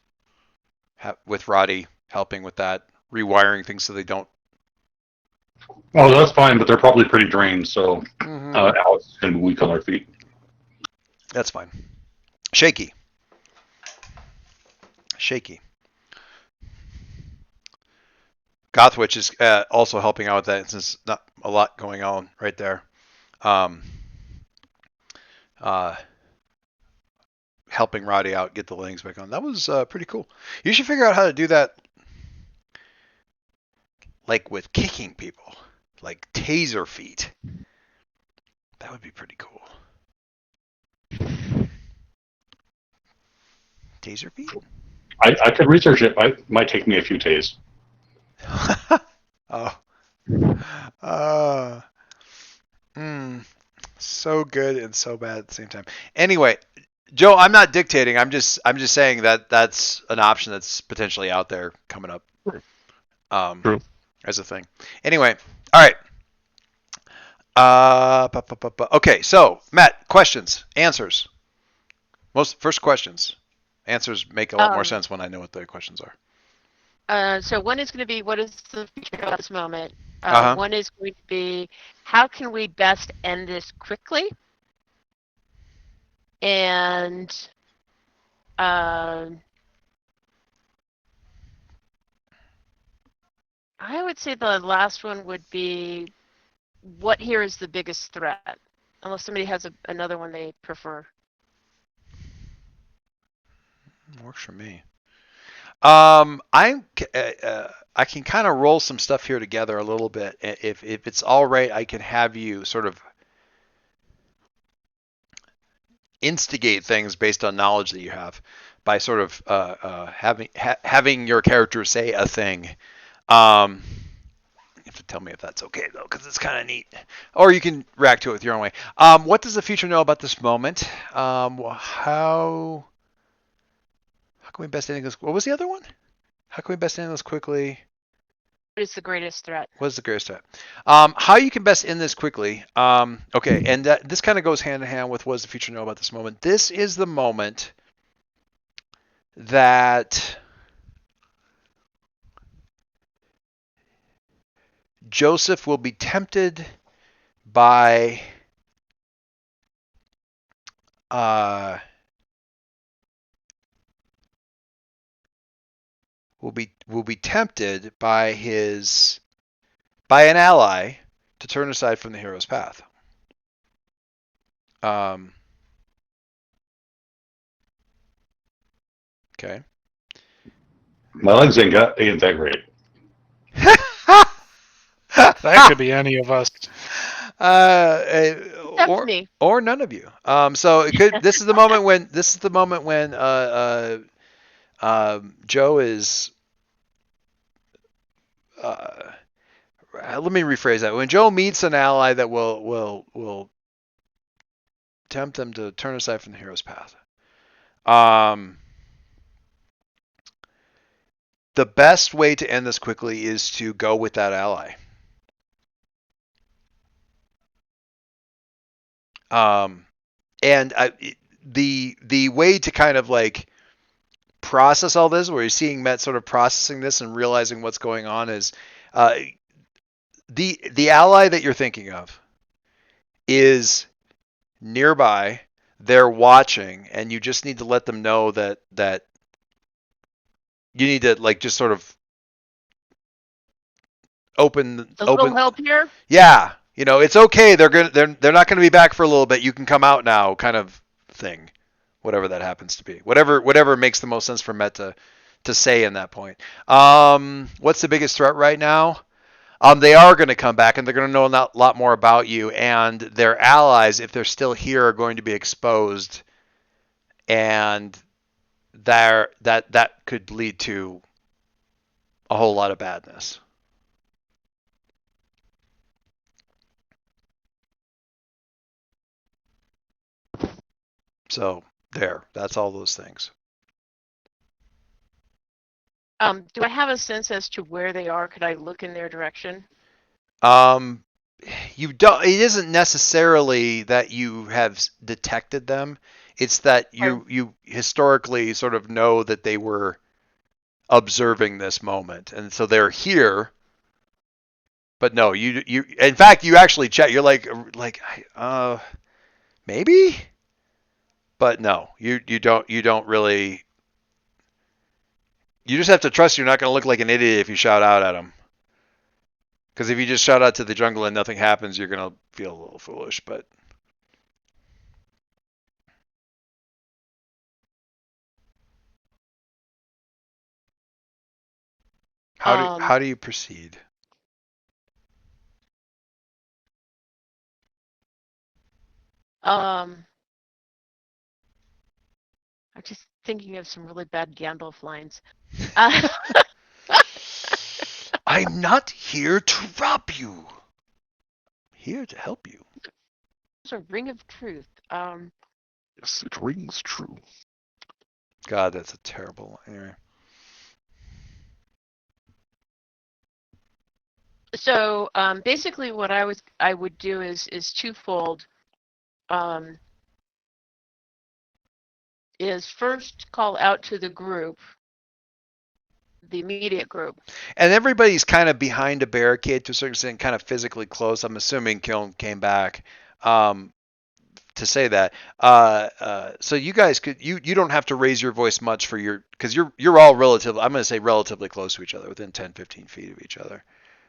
with Roddy, helping with that, rewiring things so they don't. Oh, that's fine, but they're probably pretty drained, so Mhm. Alex can be weak on their feet. That's fine. Shaky. Gothwitch is also helping out with that since not a lot going on right there. Helping Roddy out, get the legs back on. That was pretty cool. You should figure out how to do that, like with kicking people, like taser feet. That would be pretty cool. Taser feet? I could research it. It might take me a few days. Oh. So good and so bad at the same time. Anyway, Joe, I'm not dictating. I'm just saying that that's an option that's potentially out there coming up. True. As a thing. Anyway, all right. Okay, so Matt, questions, answers. First questions. Answers make a lot more sense when I know what the questions are. So one is going to be, what is the future of this moment? Uh-huh. One is going to be, how can we best end this quickly? And I would say the last one would be, what here is the biggest threat? Unless somebody has another one they prefer. Works for me. I can kind of roll some stuff here together a little bit. If it's all right, I can have you sort of instigate things based on knowledge that you have by sort of having your character say a thing. You have to tell me if that's okay though, because it's kind of neat. Or you can react to it with your own way. What does the future know about this moment? How can we best end this? What was the other one? How can we best end this quickly? What is the greatest threat? What is the greatest threat? How you can best end this quickly. Okay, and this kind of goes hand in hand with what does the future know about this moment. This is the moment that Joseph will be tempted by will be tempted by an ally to turn aside from the hero's path. Okay. My legs ain't that great. That could be any of us. Or me. or none of you. So it could. This is the moment when Joe is. Let me rephrase that. When Joe meets an ally that will tempt them to turn aside from the hero's path. The best way to end this quickly is to go with that ally. And the way to kind of like process all this, where you're seeing Met sort of processing this and realizing what's going on, is the ally that you're thinking of is nearby. They're watching, and you just need to let them know that you need to like just sort of open little help here. Yeah, it's okay. They're not going to be back for a little bit. You can come out now, kind of thing, whatever that happens to be. Whatever makes the most sense for Met to say in that point. What's the biggest threat right now? They are going to come back, and they're going to know a lot more about you, and their allies, if they're still here, are going to be exposed, and that could lead to a whole lot of badness. So that's all those things. Do I have a sense as to where they are? Could I look in their direction? You don't. It isn't necessarily that you have detected them. It's that you historically sort of know that they were observing this moment, and so they're here. But no, you. In fact, you actually check. You're like maybe, but no, you don't really. You just have to trust you're not going to look like an idiot if you shout out at them. Because if you just shout out to the jungle and nothing happens, you're going to feel a little foolish. But how do you proceed? I'm just thinking of some really bad Gandalf lines. I'm not here to rob you. Here to help you. It's a ring of truth. Yes, it rings true. God, that's a terrible. Anyway. So basically, what I would do is twofold. Is first call out to the group, the immediate group. And everybody's kind of behind a barricade to a certain extent, kind of physically close. I'm assuming Kiln came back to say that. So you guys you don't have to raise your voice much for because you're all relatively, I'm going to say relatively close to each other, within 10, 15 feet of each other.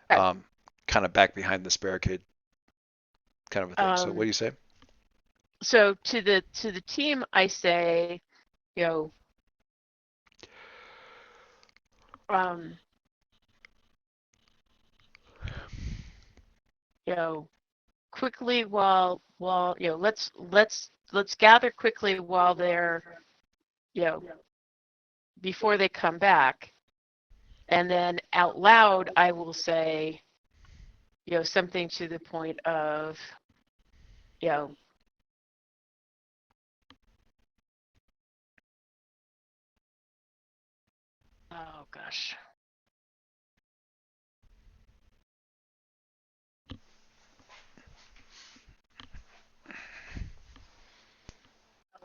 Okay. Kind of back behind this barricade kind of a thing. So what do you say? So to the team, I say, you know, quickly while let's gather quickly while they're, before they come back, and then out loud I will say, something to the point of, oh gosh.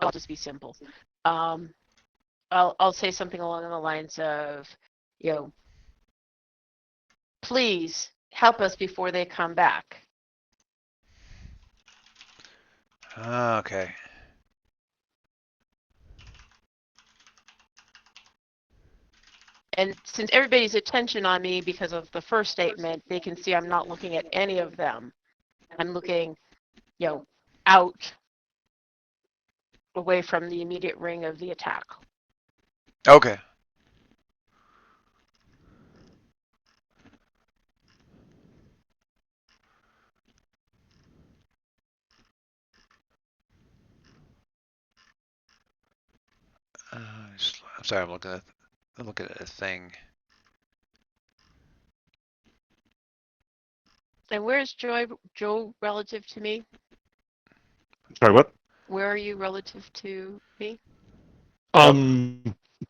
I'll just be simple. I'll say something along the lines of, please help us before they come back. Okay. And since everybody's attention on me because of the first statement, they can see I'm not looking at any of them. I'm looking, out, away from the immediate ring of the attack. Okay. I'm sorry, I'm looking at a thing. And where's Joe relative to me? Sorry, what? Where are you relative to me?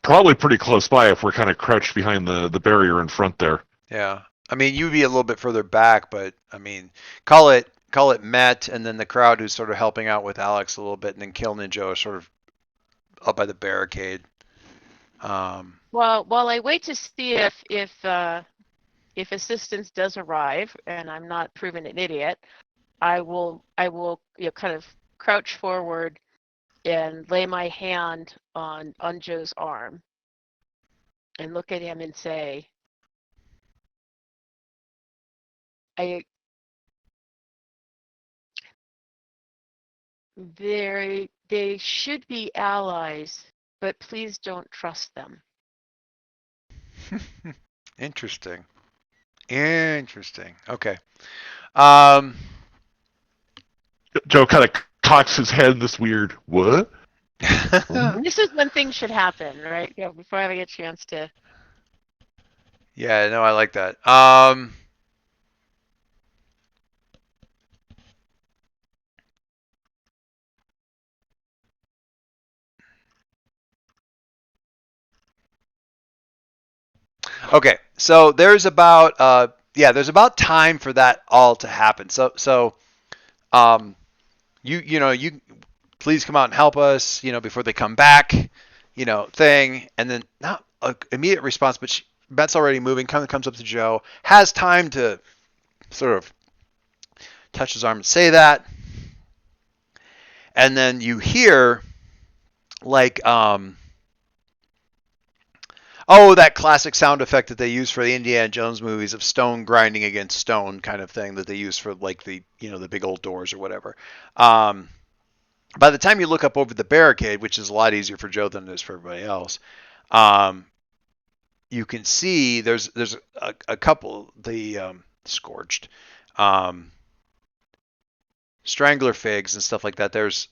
Probably pretty close by if we're kind of crouched behind the barrier in front there. Yeah. I mean, you'd be a little bit further back, but I mean, call it Met, and then the crowd who's sort of helping out with Alex a little bit, and then Kiln and Joe are sort of up by the barricade. Well, while I wait to see if assistance does arrive, and I'm not proven an idiot, I will kind of crouch forward and lay my hand on Joe's arm and look at him and say, very they should be allies, but please don't trust them. Interesting. Interesting. Okay. Um, Joe kind of cocks his head in this weird what? This is when things should happen, right? Yeah, before having a chance to. yeah, no, I like that. Okay, so there's about there's about time for that all to happen. So um, you please come out and help us, before they come back, thing, and then not an immediate response, but Beth's already moving, comes up to Joe, has time to sort of touch his arm and say that, and then you hear like that classic sound effect that they use for the Indiana Jones movies of stone grinding against stone kind of thing that they use for like the big old doors or whatever. By the time you look up over the barricade, which is a lot easier for Joe than it is for everybody else, you can see there's a couple scorched strangler figs and stuff like that. There's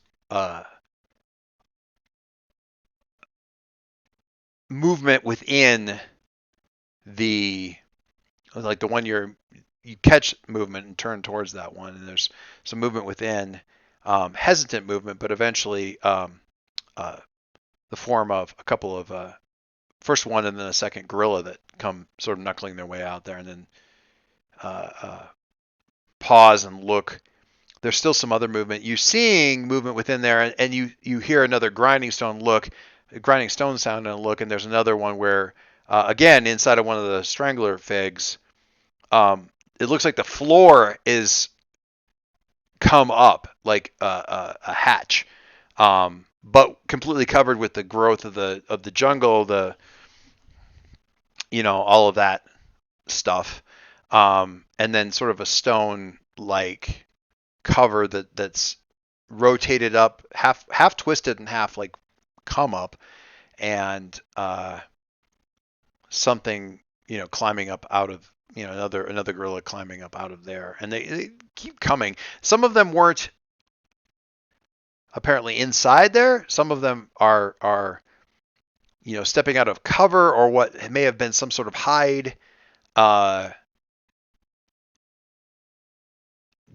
movement within the one you catch movement and turn towards that one, and there's some movement within, hesitant movement, but eventually the form of a couple of first one and then a second gorilla that come sort of knuckling their way out there, and then pause and look. There's still some other movement. You're seeing movement within there, and you hear another grinding stone sound and a look, and there's another one where, again, inside of one of the strangler figs, it looks like the floor is come up like a hatch, but completely covered with the growth of the jungle, all of that stuff, and then sort of a stone like cover that's rotated up, half twisted and half like come up, and something climbing up out of another gorilla climbing up out of there, and they keep coming. Some of them weren't apparently inside there. Some of them are stepping out of cover or what may have been some sort of hide.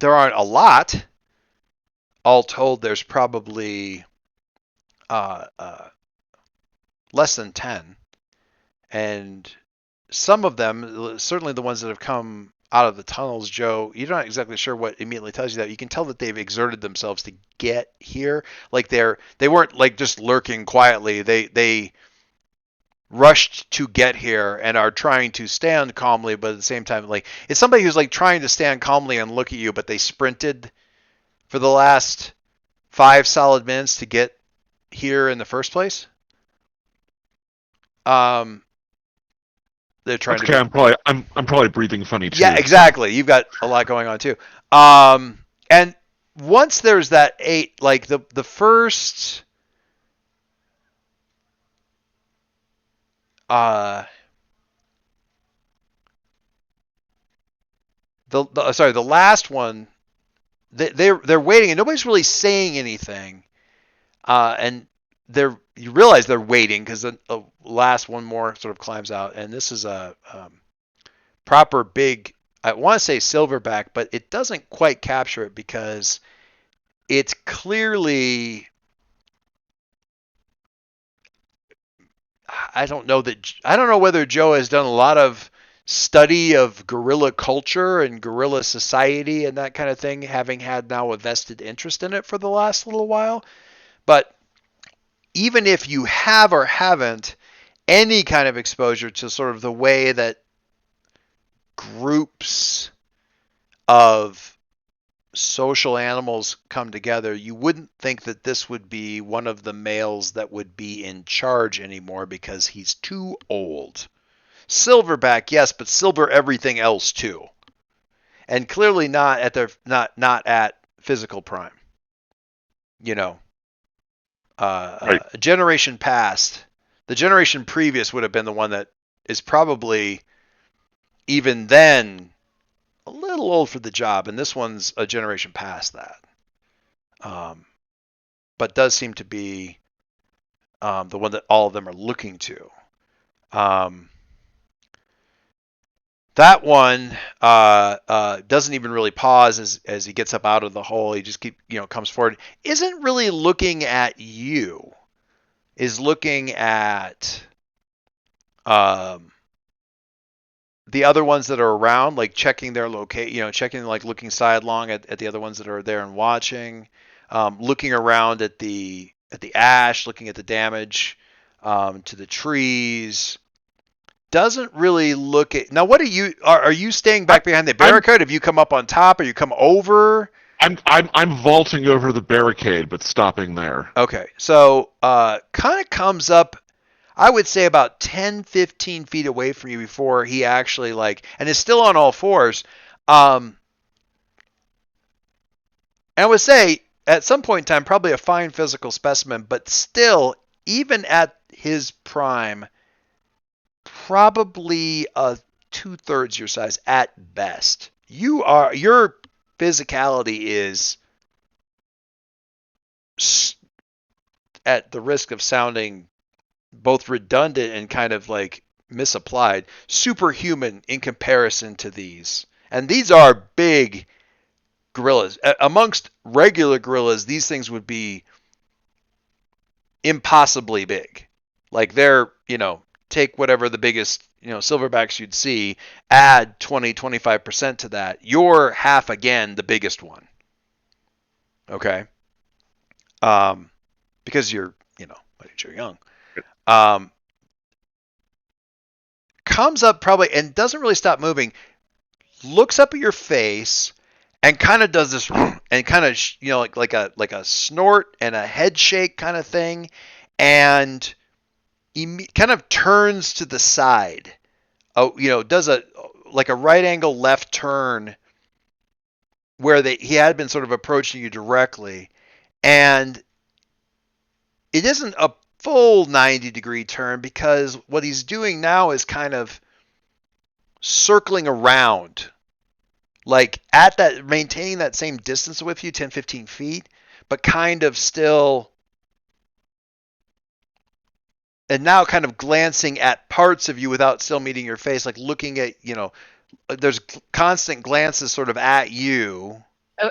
There aren't a lot. All told, there's probably less than 10. And some of them, certainly the ones that have come out of the tunnels, Joe, you're not exactly sure what immediately tells you that. You can tell that they've exerted themselves to get here. Like they weren't like just lurking quietly. They rushed to get here and are trying to stand calmly, but at the same time, like it's somebody who's like trying to stand calmly and look at you, but they sprinted for the last 5 solid minutes to get here in the first place. They're trying Okay, to. I'm probably breathing funny too. Yeah, exactly. You've got a lot going on too. And once there's that 8, like the first the last one, they're waiting and nobody's really saying anything, and you realize they're waiting because the last one more sort of climbs out, and this is a proper big, I want to say silverback, but it doesn't quite capture it because it's clearly, I don't know whether Joe has done a lot of study of gorilla culture and gorilla society and that kind of thing, having had now a vested interest in it for the last little while. But even if you have or haven't any kind of exposure to sort of the way that groups of social animals come together, you wouldn't think that this would be one of the males that would be in charge anymore because he's too old. Silverback, yes, but silver everything else too, and clearly not at physical prime. Right. a generation past. The generation previous would have been the one that is probably even then a little old for the job, and this one's a generation past that. But does seem to be the one that all of them are looking to. That one doesn't even really pause as he gets up out of the hole. He just comes forward. Isn't really looking at you. Is looking at the other ones that are around, like checking their locate, checking, like looking sidelong at the other ones that are there and watching, looking around at the ash, looking at the damage to the trees. Doesn't really look at now. What are you staying back behind the barricade? Have you come up on top? Or you come over? I'm vaulting over the barricade, but stopping there. Okay, so kind of comes up, I would say about 10, 15 feet away from you before he actually and is still on all fours. And I would say at some point in time, probably a fine physical specimen, but still, even at his prime, probably a 2/3 your size at best. Your physicality is, at the risk of sounding both redundant and kind of like misapplied, superhuman in comparison to these. And these are big gorillas. Amongst regular gorillas, these things would be impossibly big. Like they're, take whatever the biggest, silverbacks you'd see, add 20, 25% to that. You're half again the biggest one. Okay? Because you're young. Comes up probably and doesn't really stop moving, looks up at your face and kind of does this and kind of like a snort and a head shake kind of thing, and he kind of turns to the side. Does a right angle left turn where he had been sort of approaching you directly, and it isn't a full 90-degree turn because what he's doing now is kind of circling around, like maintaining that same distance with you, 10, 15 feet, but kind of still, and now kind of glancing at parts of you without still meeting your face, like looking at, there's constant glances sort of at you.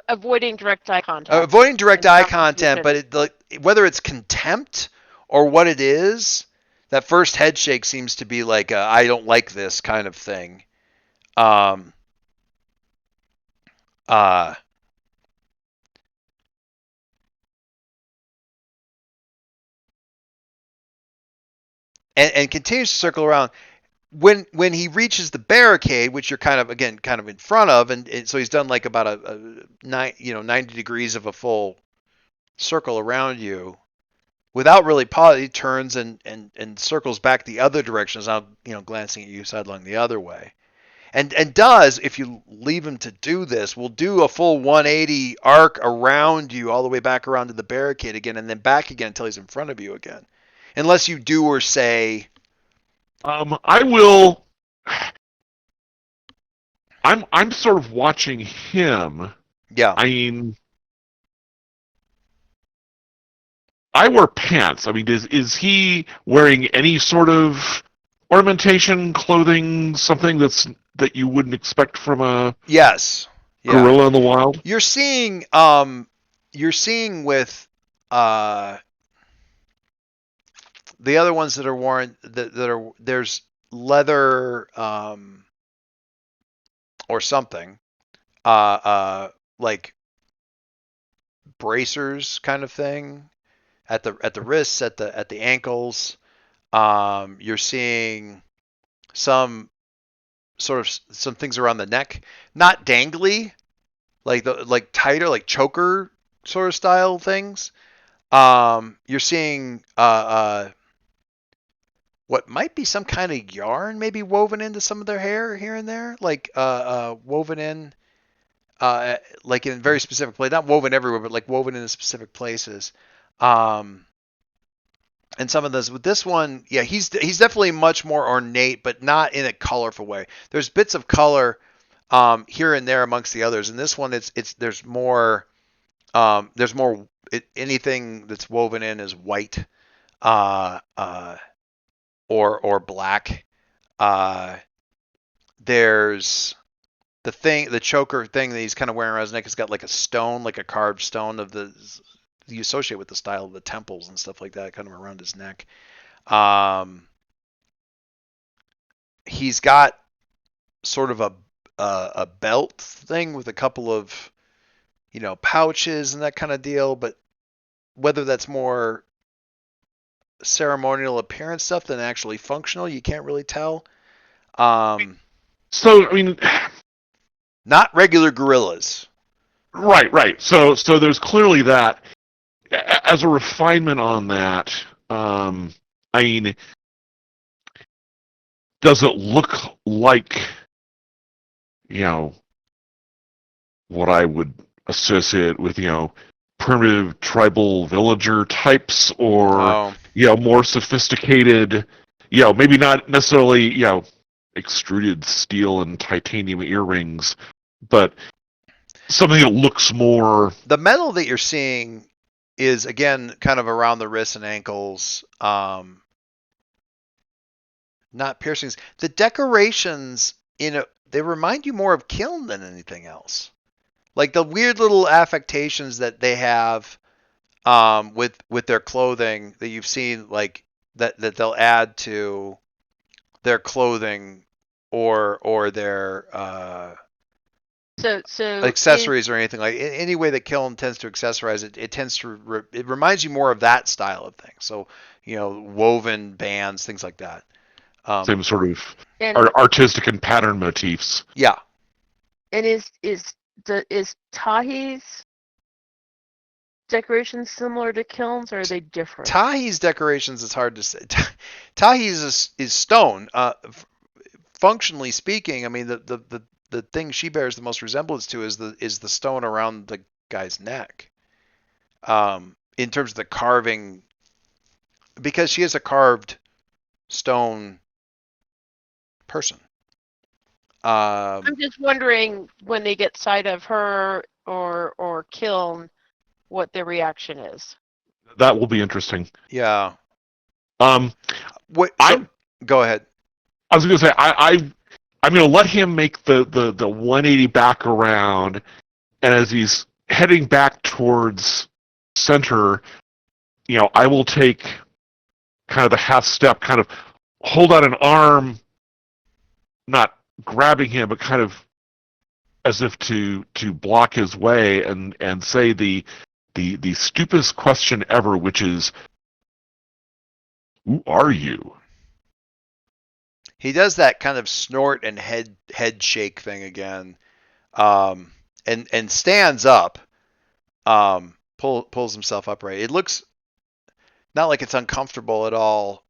Avoiding direct eye contact. Avoiding direct eye contact, but whether it's contempt or what it is, that first head shake seems to be like a, I don't like this kind of thing. And continues to circle around. When he reaches the barricade, which you're kind of in front of, and so he's done like about a 90 degrees of a full circle around you, without really pause, he turns and circles back the other direction, now glancing at you sidelong the other way, and does, if you leave him to do this, will do a full 180 arc around you all the way back around to the barricade again, and then back again until he's in front of you again, unless you do or say. I will. I'm sort of watching him. Yeah. I mean, I wear pants. I mean, is he wearing any sort of ornamentation, clothing, something that you wouldn't expect from a gorilla in the wild? You're seeing with the other ones that are worn that are, there's leather or something like bracers kind of thing at the wrists, at the ankles. You're seeing some things around the neck, not dangly, like tighter, like choker sort of style things. You're seeing what might be some kind of yarn maybe woven into some of their hair here and there, like woven in like in very specific places, not woven everywhere, but like woven in specific places. And some of those with this one, yeah, he's definitely much more ornate, but not in a colorful way. There's bits of color here and there amongst the others. In this one, it's there's more anything that's woven in is white or black. There's the choker thing that he's kind of wearing around his neck has got like a stone, like a carved stone of the you associate with the style of the temples and stuff like that, kind of around his neck. He's got sort of a belt thing with a couple of pouches and that kind of deal, but whether that's more ceremonial appearance stuff than actually functional, you can't really tell. So I mean, Not regular gorillas. right. So there's clearly that. As a refinement on that, I mean, does it look like what I would associate with primitive tribal villager types, or more sophisticated, maybe not necessarily extruded steel and titanium earrings, but something that looks more. The metal that you're seeing is again kind of around the wrists and ankles, not piercings. The decorations they remind you more of Kiln than anything else. Like the weird little affectations that they have with their clothing that you've seen, like that they'll add to their clothing or their So accessories or anything, like any way that Kiln tends to accessorize it, it tends to it reminds you more of that style of thing. So woven bands, things like that. Same sort of and artistic and pattern motifs. Yeah. and is Tahi's decorations similar to Kiln's, or are they different? Tahi's decorations is hard to say. Tahi's is stone. Functionally speaking, I mean the thing she bears the most resemblance to is the stone around the guy's neck. In terms of the carving, because she is a carved stone person. I'm just wondering when they get sight of her or Kiln, what their reaction is. That will be interesting. Yeah. What Go ahead. I was going to say I'm going to let him make the 180 back around, and as he's heading back towards center, I will take kind of the half step, kind of hold out an arm, not grabbing him, but kind of as if to block his way, and say the stupidest question ever, which is, who are you? He does that kind of snort and head shake thing again, and stands up, pulls himself upright. It looks not like it's uncomfortable at all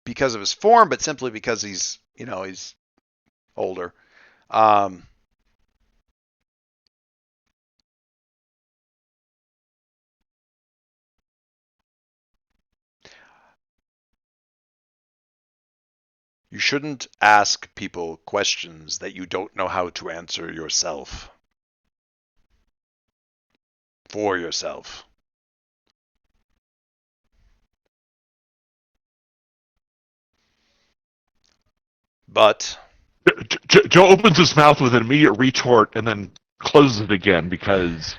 because of his form, but simply because he's older. You shouldn't ask people questions that you don't know how to answer yourself. For yourself. But Joe opens his mouth with an immediate retort and then closes it again because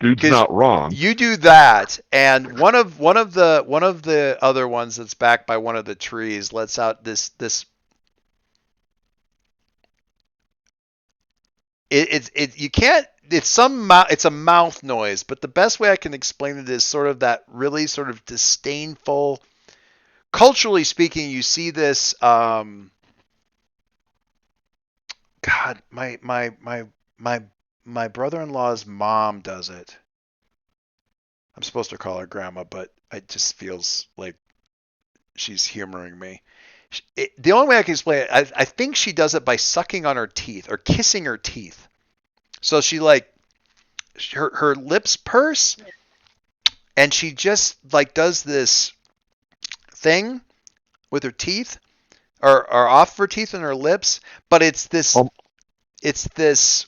dude's not wrong. You do that, and one of the other ones that's back by one of the trees lets out this. You can't. It's a mouth noise, but the best way I can explain it is sort of that really sort of disdainful. Culturally speaking, you see this. God, my brother-in-law's mom does it. I'm supposed to call her grandma, but it just feels like she's humoring me. The only way I can explain it, I think she does it by sucking on her teeth or kissing her teeth. So she her lips purse, and she just like does this thing with her teeth, or off her teeth and her lips, but it's this, Um, it's this,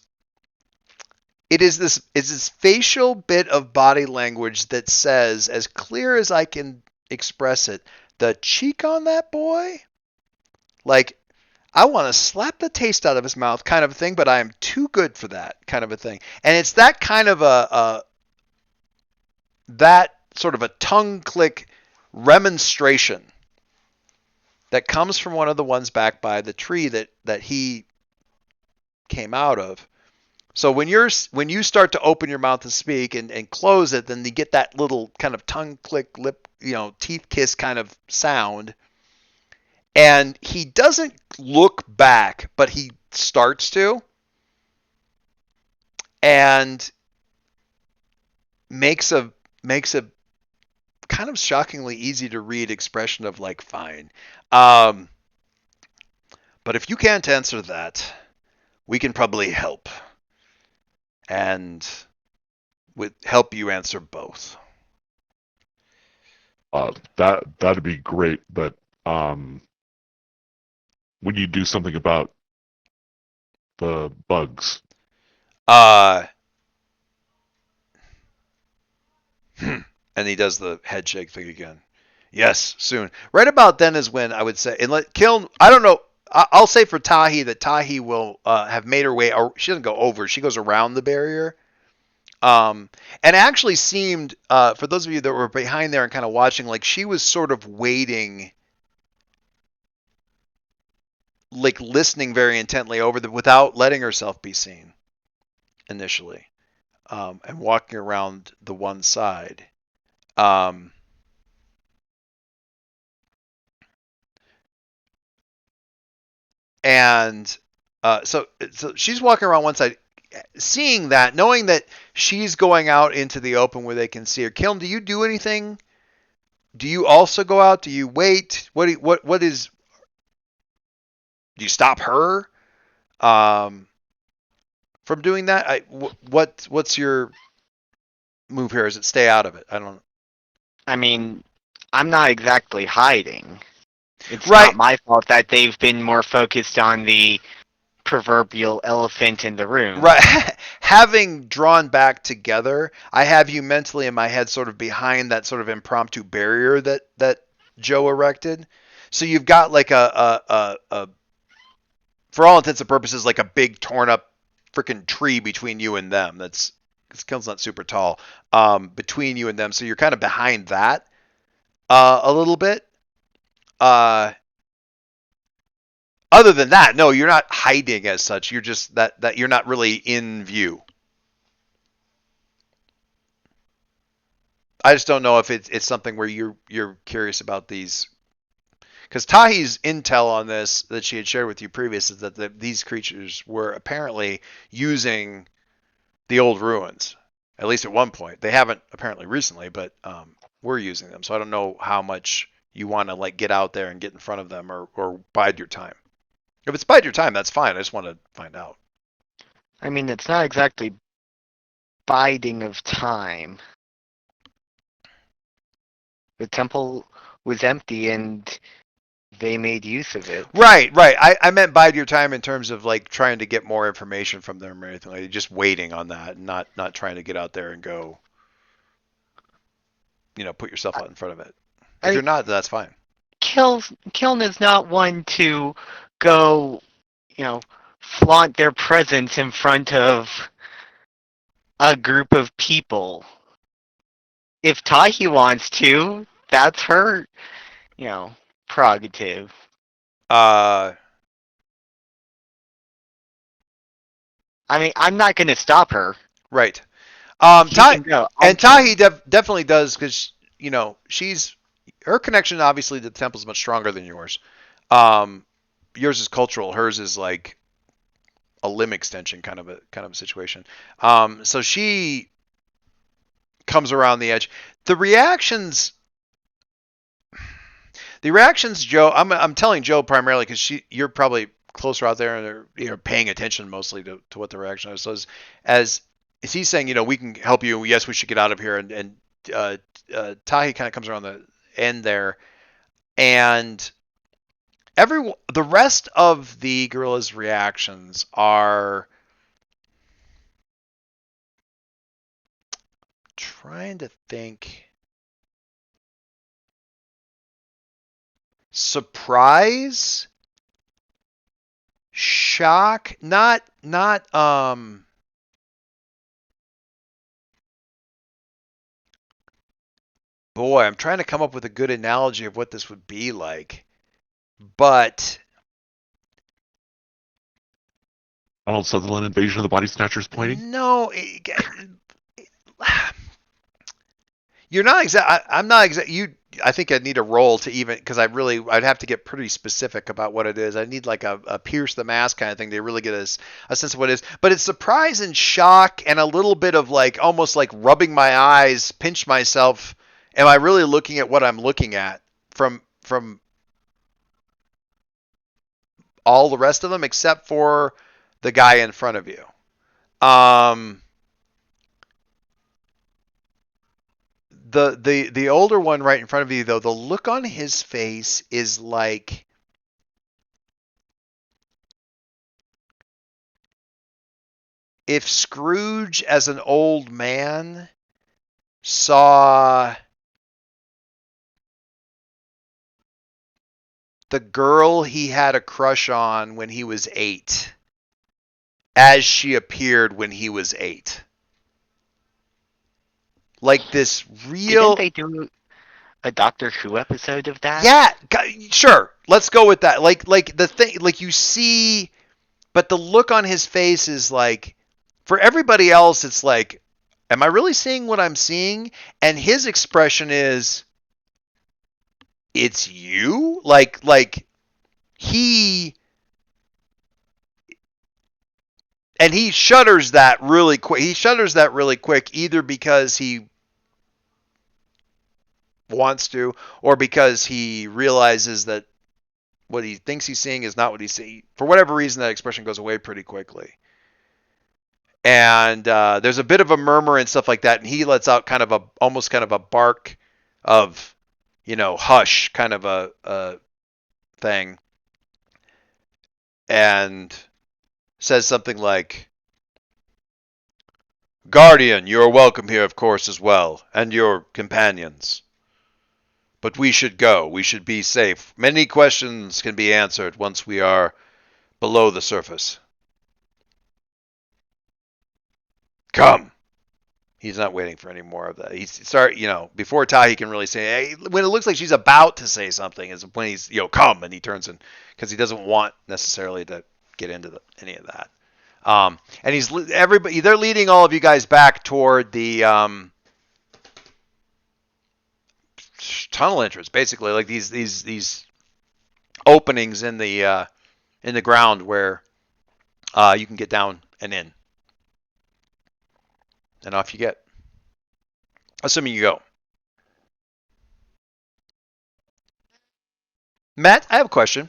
it's this facial bit of body language that says, as clear as I can express it, the cheek on that boy, like I want to slap the taste out of his mouth, kind of a thing, but I am too good for that, kind of a thing. And it's that kind of that sort of a tongue click remonstration that comes from one of the ones back by the tree that he came out of. So when you start to open your mouth to speak and close it, then you get that little kind of tongue click, lip, teeth kiss kind of sound. And he doesn't look back, but he starts to, and makes a kind of shockingly easy to read expression of like, fine. But if you can't answer that, we can probably help. And help you answer both. that'd be great, but when you do something about the bugs. And he does the head shake thing again. Yes, soon. Right about then is when I would say, and let Kiln. I don't know. I'll say for Tahi that Tahi will have made her way. She doesn't go over. She goes around the barrier. And actually seemed, for those of you that were behind there and kind of watching, like she was sort of waiting, like listening very intently without letting herself be seen initially, and walking around the one side. And so she's walking around one side, seeing that, knowing that she's going out into the open where they can see her. Kiln, do you do anything? Do you also go out? Do you wait? What is? Do you stop her from doing that? What's your move here? Is it stay out of it? I don't. I mean, I'm not exactly hiding. It's Right. not my fault that they've been more focused on the proverbial elephant in the room. Right. Having drawn back together, I have you mentally in my head sort of behind that sort of impromptu barrier that Joe erected. So you've got like a for all intents and purposes, like a big torn up freaking tree between you and them. That's, because Kiln's not super tall, between you and them. So you're kind of behind that a little bit. Other than that, no, you're not hiding as such. You're just that you're not really in view. I just don't know if it's something where you're curious about these, because Tahi's intel on this that she had shared with you previous is that these creatures were apparently using the old ruins, at least at one point. They haven't apparently recently, but we're using them. So I don't know how much you want to like get out there and get in front of them, or bide your time. If it's bide your time, that's fine. I just want to find out. I mean, it's not exactly biding of time. The temple was empty and they made use of it. Right. I meant bide your time in terms of like trying to get more information from them or anything, like just waiting on that, and not trying to get out there and go, put yourself out in front of it. If you're not, that's fine. Kiln is not one to go, flaunt their presence in front of a group of people. If Tahi wants to, that's her, prerogative. I mean, I'm not going to stop her. Right. She can go. Tahi definitely does, because she's, her connection obviously to the temple is much stronger than yours. Yours is cultural. Hers is like a limb extension kind of a situation. So she comes around the edge. The reactions, Joe. I'm telling Joe primarily because you're probably closer out there and you're paying attention mostly to what the reaction is. So as he's saying, we can help you. Yes, we should get out of here and Tahi kind of comes around the end there, and the rest of the gorilla's reactions are trying to think. Surprise, shock, not boy, I'm trying to come up with a good analogy of what this would be like. But Donald Sutherland Invasion of the Body Snatchers pointing. no, you're not exact. I'm not exact. I think I'd need a roll to even, because I'd have to get pretty specific about what it is. I need like a pierce the mask kind of thing to really get a sense of what it is. But it's surprise and shock and a little bit of like almost like rubbing my eyes, pinch myself. Am I really looking at what I'm looking at from all the rest of them except for the guy in front of you? The older one right in front of you, though, the look on his face is like if Scrooge as an old man saw the girl he had a crush on when he was 8 as she appeared when he was 8. Like this real. Didn't they do a Doctor Who episode of that? Yeah, sure. Let's go with that. Like the thing, like you see, but the look on his face is like, for everybody else, it's like, am I really seeing what I'm seeing? And his expression is, it's you? Like he, and he shudders that really quick. He shudders that really quick, either because he wants to, or because he realizes that what he thinks he's seeing is not what he's seeing. For whatever reason, that expression goes away pretty quickly. And there's a bit of a murmur and stuff like that, and he lets out almost kind of a bark of, hush kind of a thing, and says something like, "Guardian, you are welcome here, of course, as well, and your companions. But we should go. We should be safe. Many questions can be answered once we are below the surface. Come." He's not waiting for any more of that. Before Tahi can really say, hey, when it looks like she's about to say something, is when he's, come, and he turns in, because he doesn't want necessarily to get into any of that. And they're leading all of you guys back toward the tunnel entrance, basically, like these openings in the ground where you can get down and in. And off you get. Assuming you go. Matt, I have a question.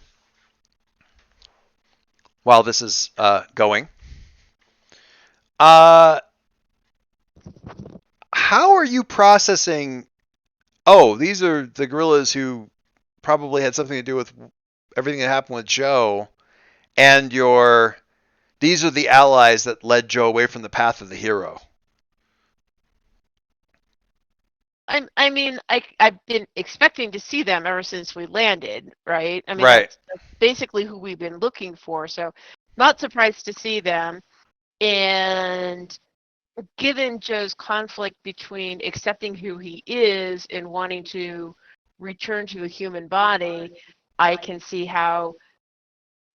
While this is going. How are you processing? Oh, these are the gorillas who probably had something to do with everything that happened with Joe. And these are the allies that led Joe away from the path of the hero. I've been expecting to see them ever since we landed, right? Right. That's basically who we've been looking for. So, not surprised to see them. And given Joe's conflict between accepting who he is and wanting to return to a human body, I can see how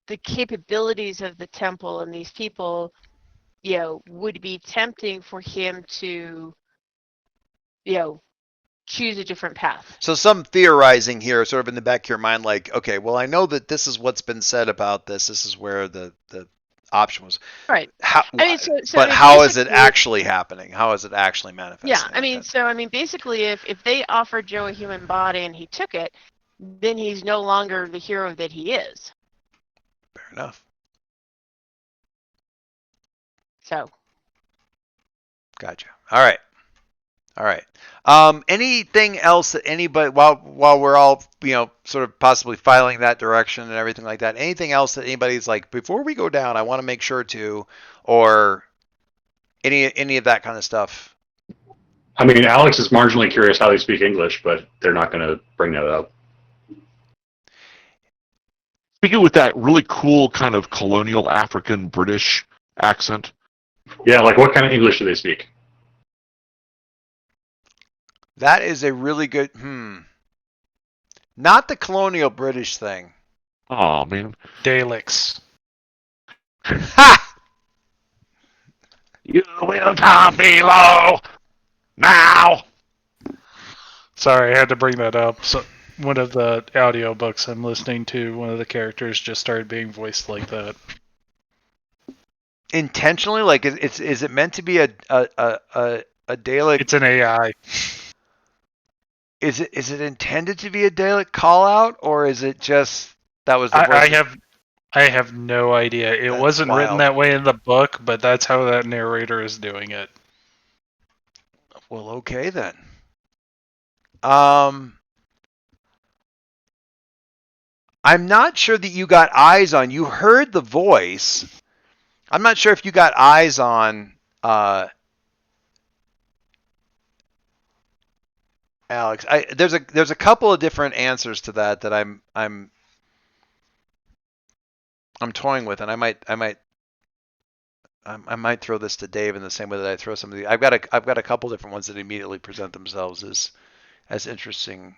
the capabilities of the temple and these people, would be tempting for him to, choose a different path. So some theorizing here, sort of in the back of your mind, like, okay, well, I know that this is what's been said about this. This is where the option was. Right. But how is it actually happening? How is it actually manifesting? Yeah, basically, if they offered Joe a human body and he took it, then he's no longer the hero that he is. Fair enough. So. Gotcha. All right. All right. Anything else that anybody, while we're all, sort of possibly filing that direction and everything like that, anything else that anybody's like, before we go down, I want to make sure to, or any of that kind of stuff? I mean, Alex is marginally curious how they speak English, but they're not going to bring that up. Speaking with that really cool kind of colonial African British accent. Yeah, like what kind of English do they speak? That is a really good, not the colonial British thing. Oh man. Daleks. Ha! You will come below now. Sorry, I had to bring that up. So one of the audiobooks I'm listening to, one of the characters just started being voiced like that. Intentionally, like is it meant to be a Dalek? It's an AI. Is it intended to be a Dalek call out, or is it just that was the voice? I have no idea. It That's wasn't written wild. that way in the book, but that's how that narrator is doing it. Well, okay then. I'm not sure that you got eyes on. You heard the voice. I'm not sure if you got eyes on Alex. There's a couple of different answers to that I'm toying with, and I might throw this to Dave in the same way that I throw some of the. I've got a couple different ones that immediately present themselves as interesting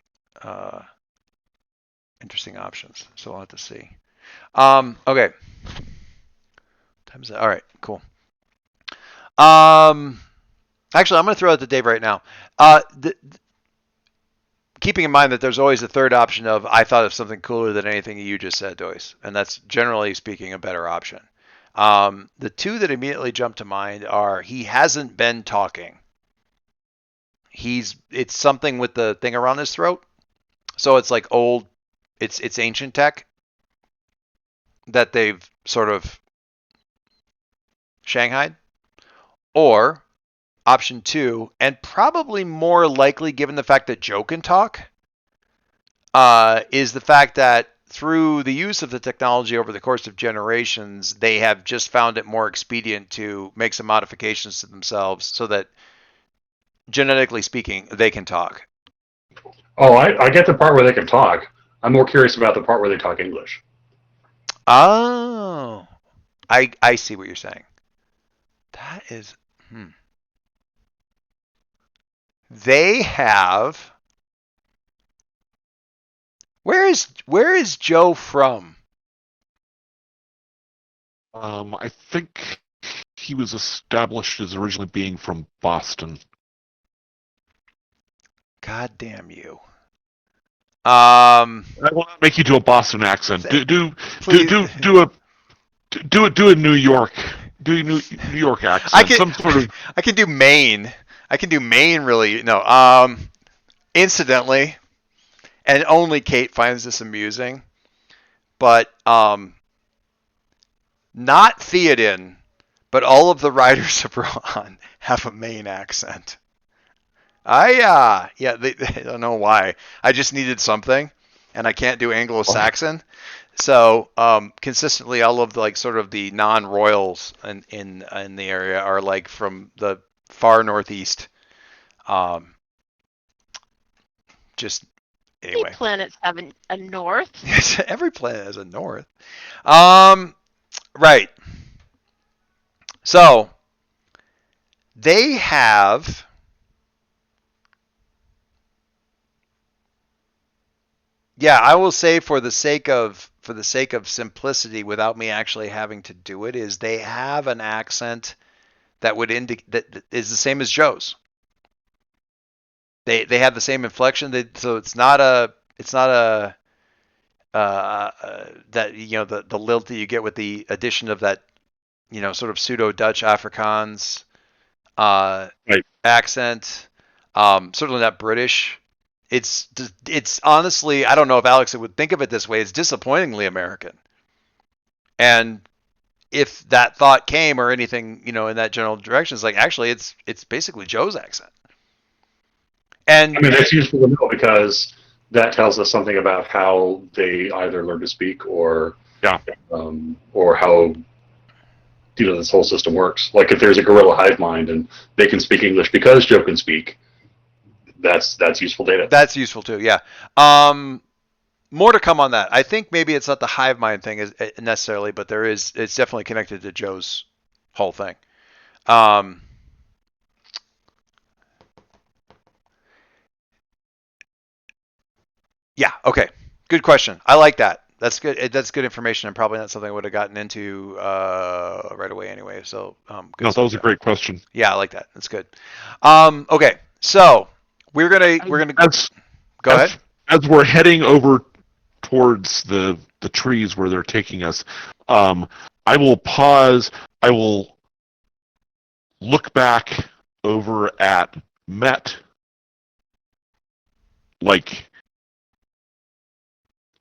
interesting options. So I'll have to see. Okay. Time's that. All right. Cool. Actually, I'm going to throw it to Dave right now. Keeping in mind that there's always a third option of I thought of something cooler than anything you just said, Doyce, and that's generally speaking a better option. The two that immediately jump to mind are he hasn't been talking. It's something with the thing around his throat. So it's like old, it's ancient tech that they've sort of shanghaied. Or option two, and probably more likely given the fact that Joe can talk, is the fact that through the use of the technology over the course of generations, they have just found it more expedient to make some modifications to themselves so that, genetically speaking, they can talk. Oh, I get the part where they can talk. I'm more curious about the part where they talk English. Oh, I see what you're saying. That is, They have. Where is Joe from? I think he was established as originally being from Boston. God damn you. I will not make you do a Boston accent. Do a New York accent. I can do Maine. I can do Maine really. No. Incidentally, and only Kate finds this amusing, but not Theoden, but all of the writers of Rohan have a Maine accent. I don't know why. I just needed something, and I can't do Anglo-Saxon. So consistently, all of the, like sort of the non-royals in the area are like from the far northeast. Just anyway. Every planets have a north. Every planet has a north. Right. So they have. Yeah, I will say for the sake of simplicity, without me actually having to do it, is they have an accent that would indicate that is the same as Joe's. They have the same inflection. So it's not a that the lilt that you get with the addition of that sort of pseudo Dutch Afrikaans accent. Certainly not British. It's honestly, I don't know if Alex would think of it this way. It's disappointingly American. And if that thought came or anything, in that general direction, it's like actually it's basically Joe's accent. And I mean, that's useful to know because that tells us something about how they either learn to speak Yeah. or how this whole system works. Like if there's a gorilla hive mind and they can speak English because Joe can speak, that's useful data. that's useful too. Yeah. More to come on that. I think maybe it's not the hive mind thing necessarily, but it's definitely connected to Joe's whole thing. Yeah. Okay. Good question. I like that. That's good. That's good information, and probably not something I would have gotten into right away anyway. So, good No, that stuff was a there. great question. Yeah, I like that. That's good. Okay. So we're gonna As go ahead. as we're heading over towards the trees where they're taking us, I will pause. I will look back over at Met, like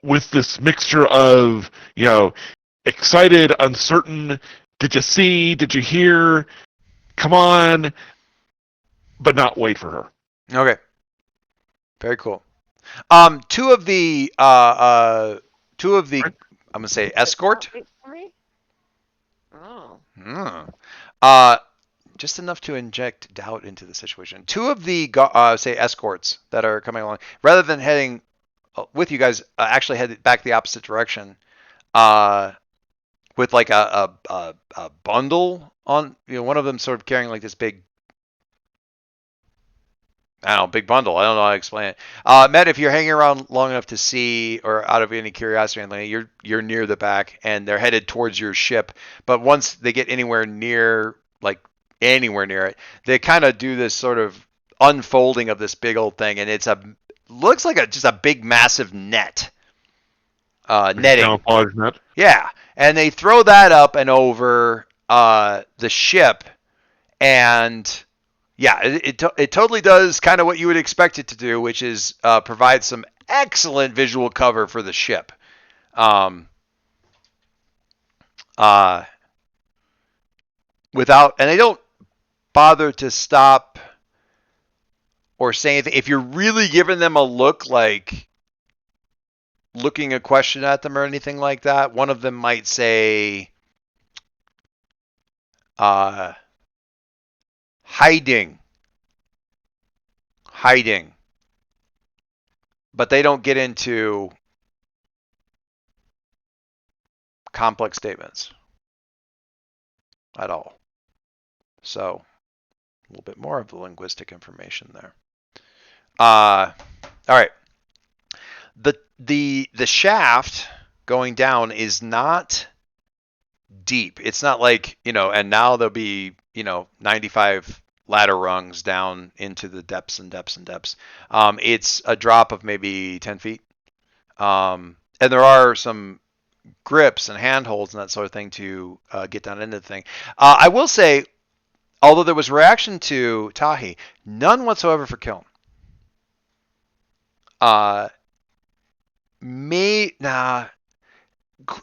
with this mixture of excited, uncertain. Did you see? Did you hear? Come on, but not wait for her. Okay. Very cool. Two of the I'm gonna say escort. Wait for me? Oh. Just enough to inject doubt into the situation. Two of the say escorts that are coming along, rather than heading with you guys, actually head back the opposite direction. With like a bundle on, one of them sort of carrying like this big, I don't know, big bundle. I don't know how to explain it. Matt, if you're hanging around long enough to see, or out of any curiosity, you're near the back, and they're headed towards your ship. But once they get anywhere near it, they kind of do this sort of unfolding of this big old thing, and looks like just a big massive net. Netting. Camouflage net. Yeah, and they throw that up and over the ship, and yeah, it totally does kind of what you would expect it to do, which is provide some excellent visual cover for the ship. And they don't bother to stop or say anything. If you're really giving them a look, like looking a question at them or anything like that, one of them might say, hiding. But they don't get into complex statements at all. So, a little bit more of the linguistic information there. All right. The shaft going down is not deep. It's not like, and now there'll be, 95 ladder rungs down into the depths and depths and depths. It's a drop of maybe 10 feet. And there are some grips and handholds and that sort of thing to get down into the thing. I will say, although there was reaction to Tahi, none whatsoever for Kiln.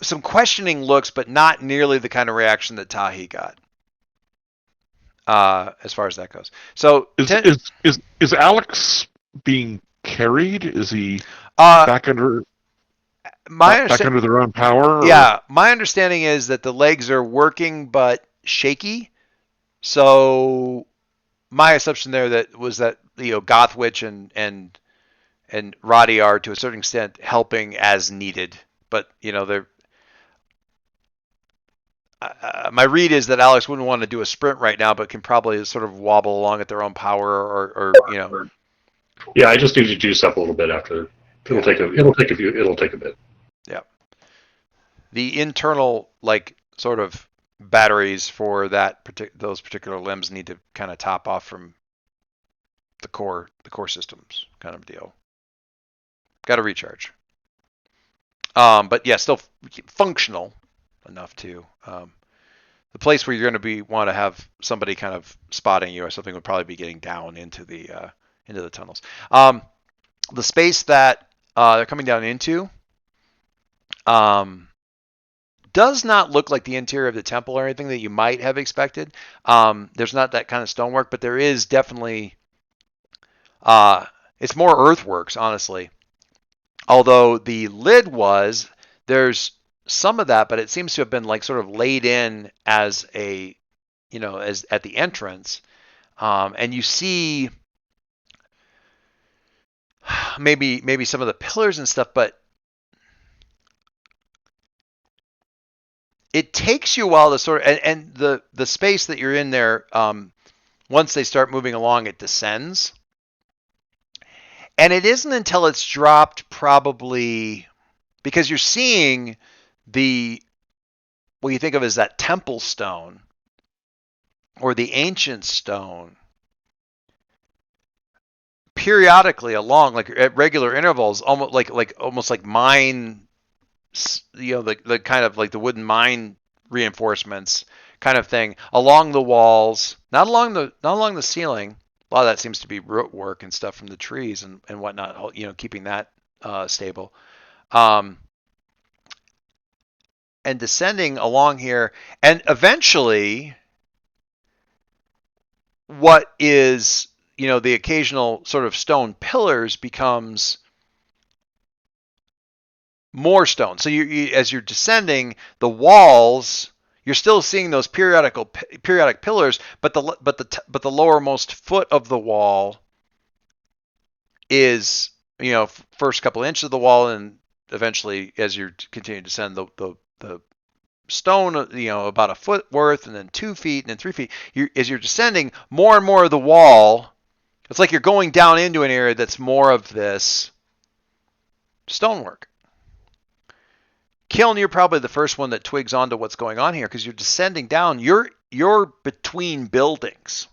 Some questioning looks, but not nearly the kind of reaction that Tahi got. As far as that goes. So is Alex being carried? Is he back under their own power? Yeah, my understanding is that the legs are working but shaky. So my assumption there was that Gothwitch and Roddy are to a certain extent helping as needed, but they're. My read is that Alex wouldn't want to do a sprint right now, but can probably sort of wobble along at their own power, or. Yeah, I just need to juice up a little bit after. It'll take a bit. Yeah. The internal sort of batteries for those particular limbs need to kind of top off from the core systems kind of deal. Got to recharge. But yeah, still functional enough to. The place where you're going to want to have somebody kind of spotting you or something would probably be getting down into the tunnels. The space that they're coming down into does not look like the interior of the temple or anything that you might have expected. There's not that kind of stonework, but there is definitely It's more earthworks, honestly. Although the lid there's some of that, but it seems to have been like sort of laid in as as at the entrance. And you see maybe some of the pillars and stuff, but it takes you a while to sort of, and the space that you're in there, once they start moving along, it descends. And it isn't until it's dropped probably, because you're seeing what you think of as that temple stone or the ancient stone periodically along, like at regular intervals, almost like mine, the kind of like the wooden mine reinforcements kind of thing along the walls, not along the ceiling. A lot of that seems to be root work and stuff from the trees and whatnot, keeping that stable. And descending along here, and eventually what is, the occasional sort of stone pillars becomes more stone. So as you're descending, the walls, you're still seeing those periodic pillars, but the lowermost foot of the wall is, first couple of inches of the wall, and eventually as you're continuing to descend, the stone, about a foot worth, and then 2 feet, and then 3 feet. As you're descending, more and more of the wall, it's like you're going down into an area that's more of this stonework. Kiln, you're probably the first one that twigs onto what's going on here, because you're descending down. You're between buildings.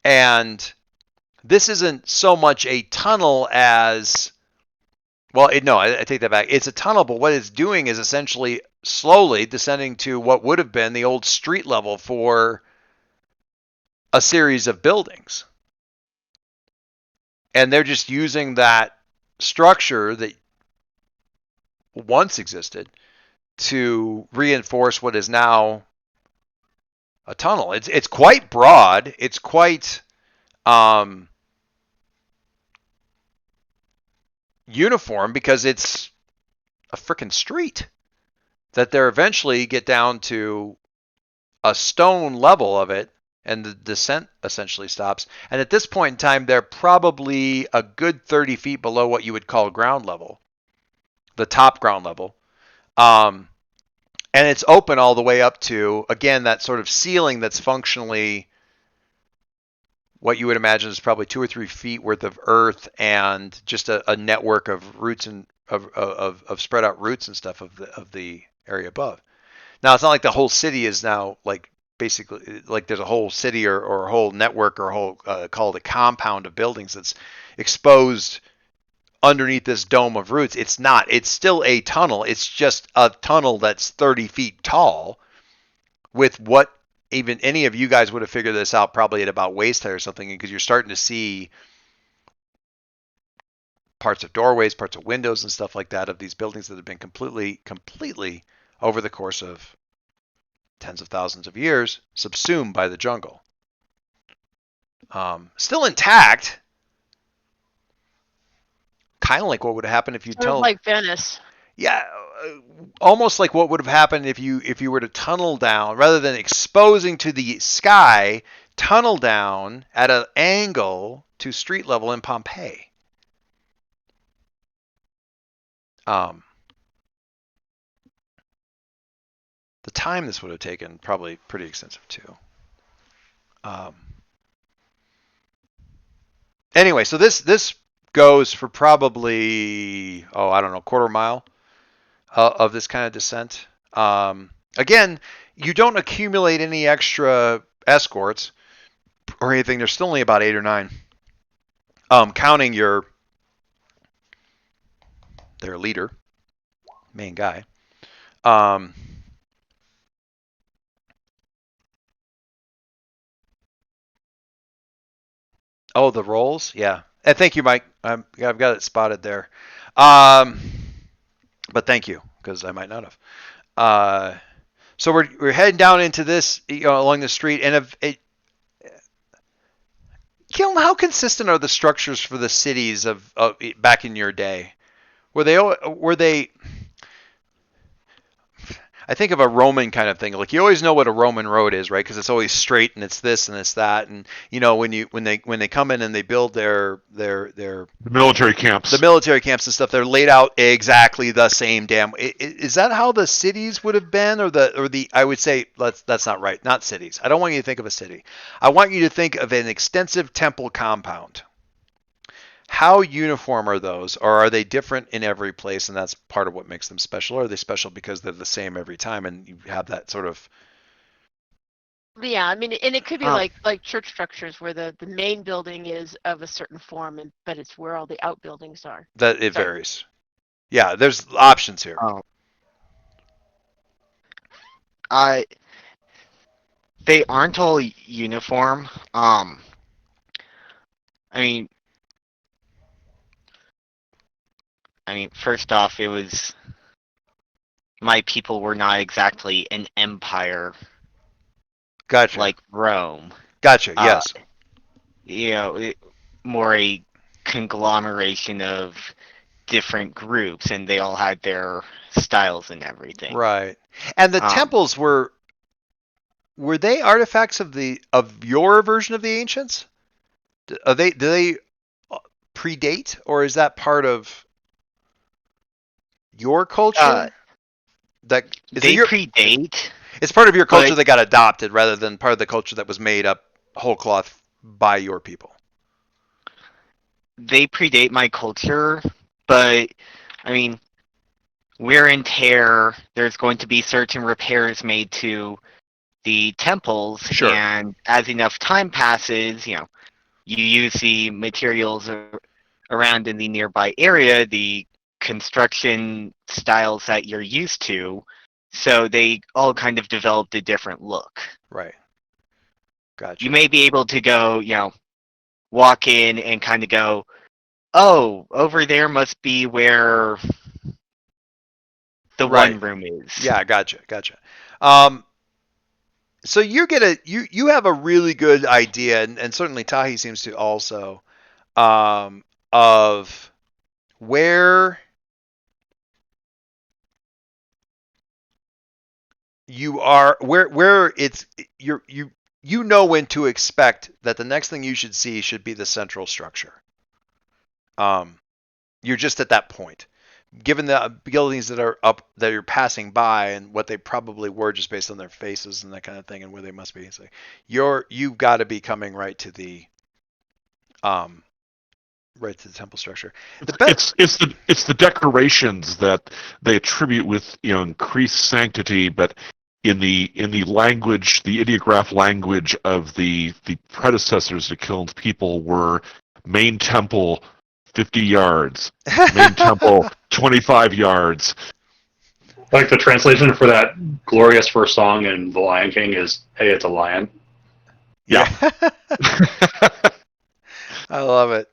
And this isn't so much a tunnel as, well, I take that back. It's a tunnel, but what it's doing is essentially slowly descending to what would have been the old street level for a series of buildings. And they're just using that structure that once existed to reinforce what is now a tunnel. It's quite broad. It's quite uniform, because it's a freaking street that they're eventually get down to a stone level of it, and the descent essentially stops. And at this point in time, they're probably a good 30 feet below what you would call ground level, the top ground level. And it's open all the way up to, again, that sort of ceiling that's functionally what you would imagine is probably 2 or 3 feet worth of earth, and just a network of roots and of spread out roots and stuff of the area above. Now, it's not like the whole city is now like basically like there's a whole city or a whole network or a whole call it a compound of buildings that's exposed underneath this dome of roots. It's not. It's still a tunnel. It's just a tunnel that's 30 feet tall, with what even any of you guys would have figured this out probably at about waist height or something, because you're starting to see parts of doorways, parts of windows and stuff like that of these buildings that have been completely over the course of tens of thousands of years subsumed by the jungle. Still intact, kind of like what would happen if you Sort of like Venice. Yeah, almost like what would have happened if you were to tunnel down, rather than exposing to the sky, tunnel down at an angle to street level in Pompeii. The time this would have taken, probably pretty extensive too. Anyway, so this goes for probably, I don't know, quarter mile of this kind of descent. Again, you don't accumulate any extra escorts or anything. There's still only about 8 or 9, counting their leader, main guy. Oh, the rolls, yeah. And thank you, Mike. I've got it spotted there. But thank you, because I might not have. So we're heading down into this, along the street, and Gilm, how consistent are the structures for the cities of back in your day? Were they? I think of a Roman kind of thing. Like you always know what a Roman road is, right? Because it's always straight and it's this and it's that. And you know when they come in and they build The military camps. the military camps and stuff, they're laid out exactly the same damn. Is that how the cities would have been, or the? I would say that's not right. Not cities. I don't want you to think of a city. I want you to think of an extensive temple compound. How uniform are those, or are they different in every place, and that's part of what makes them special? Or are they special because they're the same every time, and you have that sort of Yeah, I mean, and it could be Um, like church structures where the main building is of a certain form, and but it's where all the outbuildings are. that it Sorry. varies? Yeah, there's options here. Oh, I they aren't all uniform. I mean, first off, it was my people were not exactly an empire Gotcha. like Rome. Gotcha. Uh, Yes. You know, more a conglomeration of different groups, and they all had their styles and everything. Right. And the Um, temples were they artifacts of your version of the ancients? Do they predate, or is that part of your culture? That is it They your predate. it's part of your culture but- that got adopted rather than part of the culture that was made up whole cloth by your people. They predate my culture, but I mean, wear and tear. There's going to be certain repairs made to the temples, Sure. and as enough time passes, you use the materials around in the nearby area, the construction styles that you're used to, so they all kind of developed a different look. Right. Gotcha. You may be able to go, walk in and kind of go, oh, over there must be where the Right. one room is. Yeah, gotcha. So you have a really good idea, and certainly Tahi seems to also, of where you are, where it's you know when to expect that the next thing you should see should be the central structure. You're just at that point. Given the buildings that are up that you're passing by and what they probably were just based on their faces and that kind of thing and where they must be, so you've got to be coming right to the temple structure. It's the decorations that they attribute with increased sanctity, but in the language, the ideograph language of the predecessors to Kiln's people were main temple 50 yards, main temple 25 yards. Like the translation for that glorious first song in The Lion King is, "Hey, it's a lion." Yeah. I love it.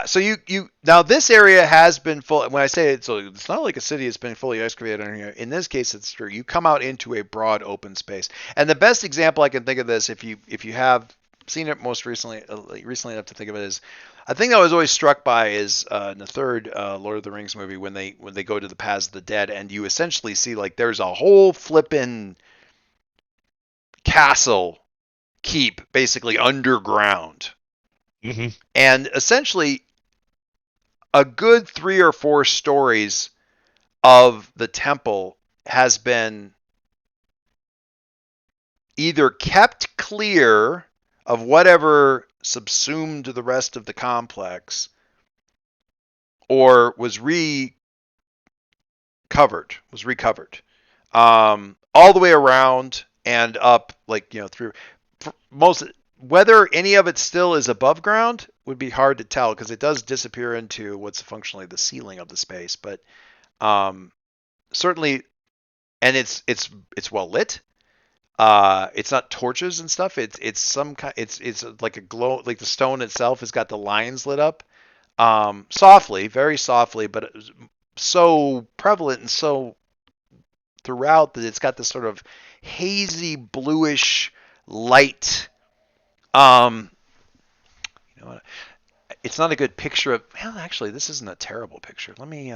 So you now this area has been full. When I say it, so it's not like a city has been fully excavated in here. In this case, it's true. You come out into a broad open space, and the best example I can think of this, if you have seen it most recently enough to think of it, is a thing I was always struck by is in the third Lord of the Rings movie when they go to the Paths of the Dead, and you essentially see like there's a whole flippin' castle keep basically underground. Mm-hmm. And essentially, a good 3 or 4 stories of the temple has been either kept clear of whatever subsumed the rest of the complex, or was recovered. All the way around and up, through most. Whether any of it still is above ground would be hard to tell because it does disappear into what's functionally the ceiling of the space. But certainly, and it's well lit. It's not torches and stuff. It's some kind. It's like a glow. Like the stone itself has got the lines lit up, softly, very softly, but it was so prevalent and so throughout that it's got this sort of hazy bluish light You know what? It's not a good picture of. Well, actually, this isn't a terrible picture. Let me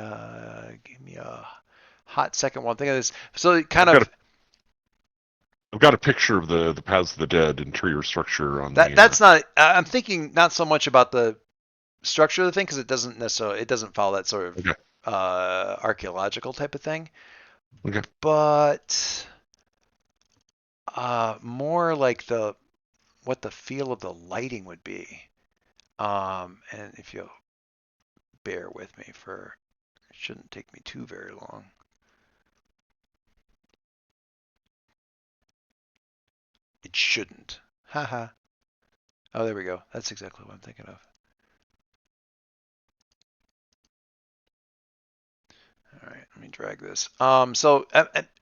give me a hot second while I'm thinking of this. So it kind I've of I've got a picture of the Paths of the Dead interior structure on the. that's not. I'm thinking not so much about the structure of the thing because it doesn't follow that sort of Okay. archaeological type of thing. Okay. But more like what the feel of the lighting would be. And if you'll bear with me it shouldn't take me too very long. It shouldn't. Haha. Oh, there we go. That's exactly what I'm thinking of. All right, let me drag this. So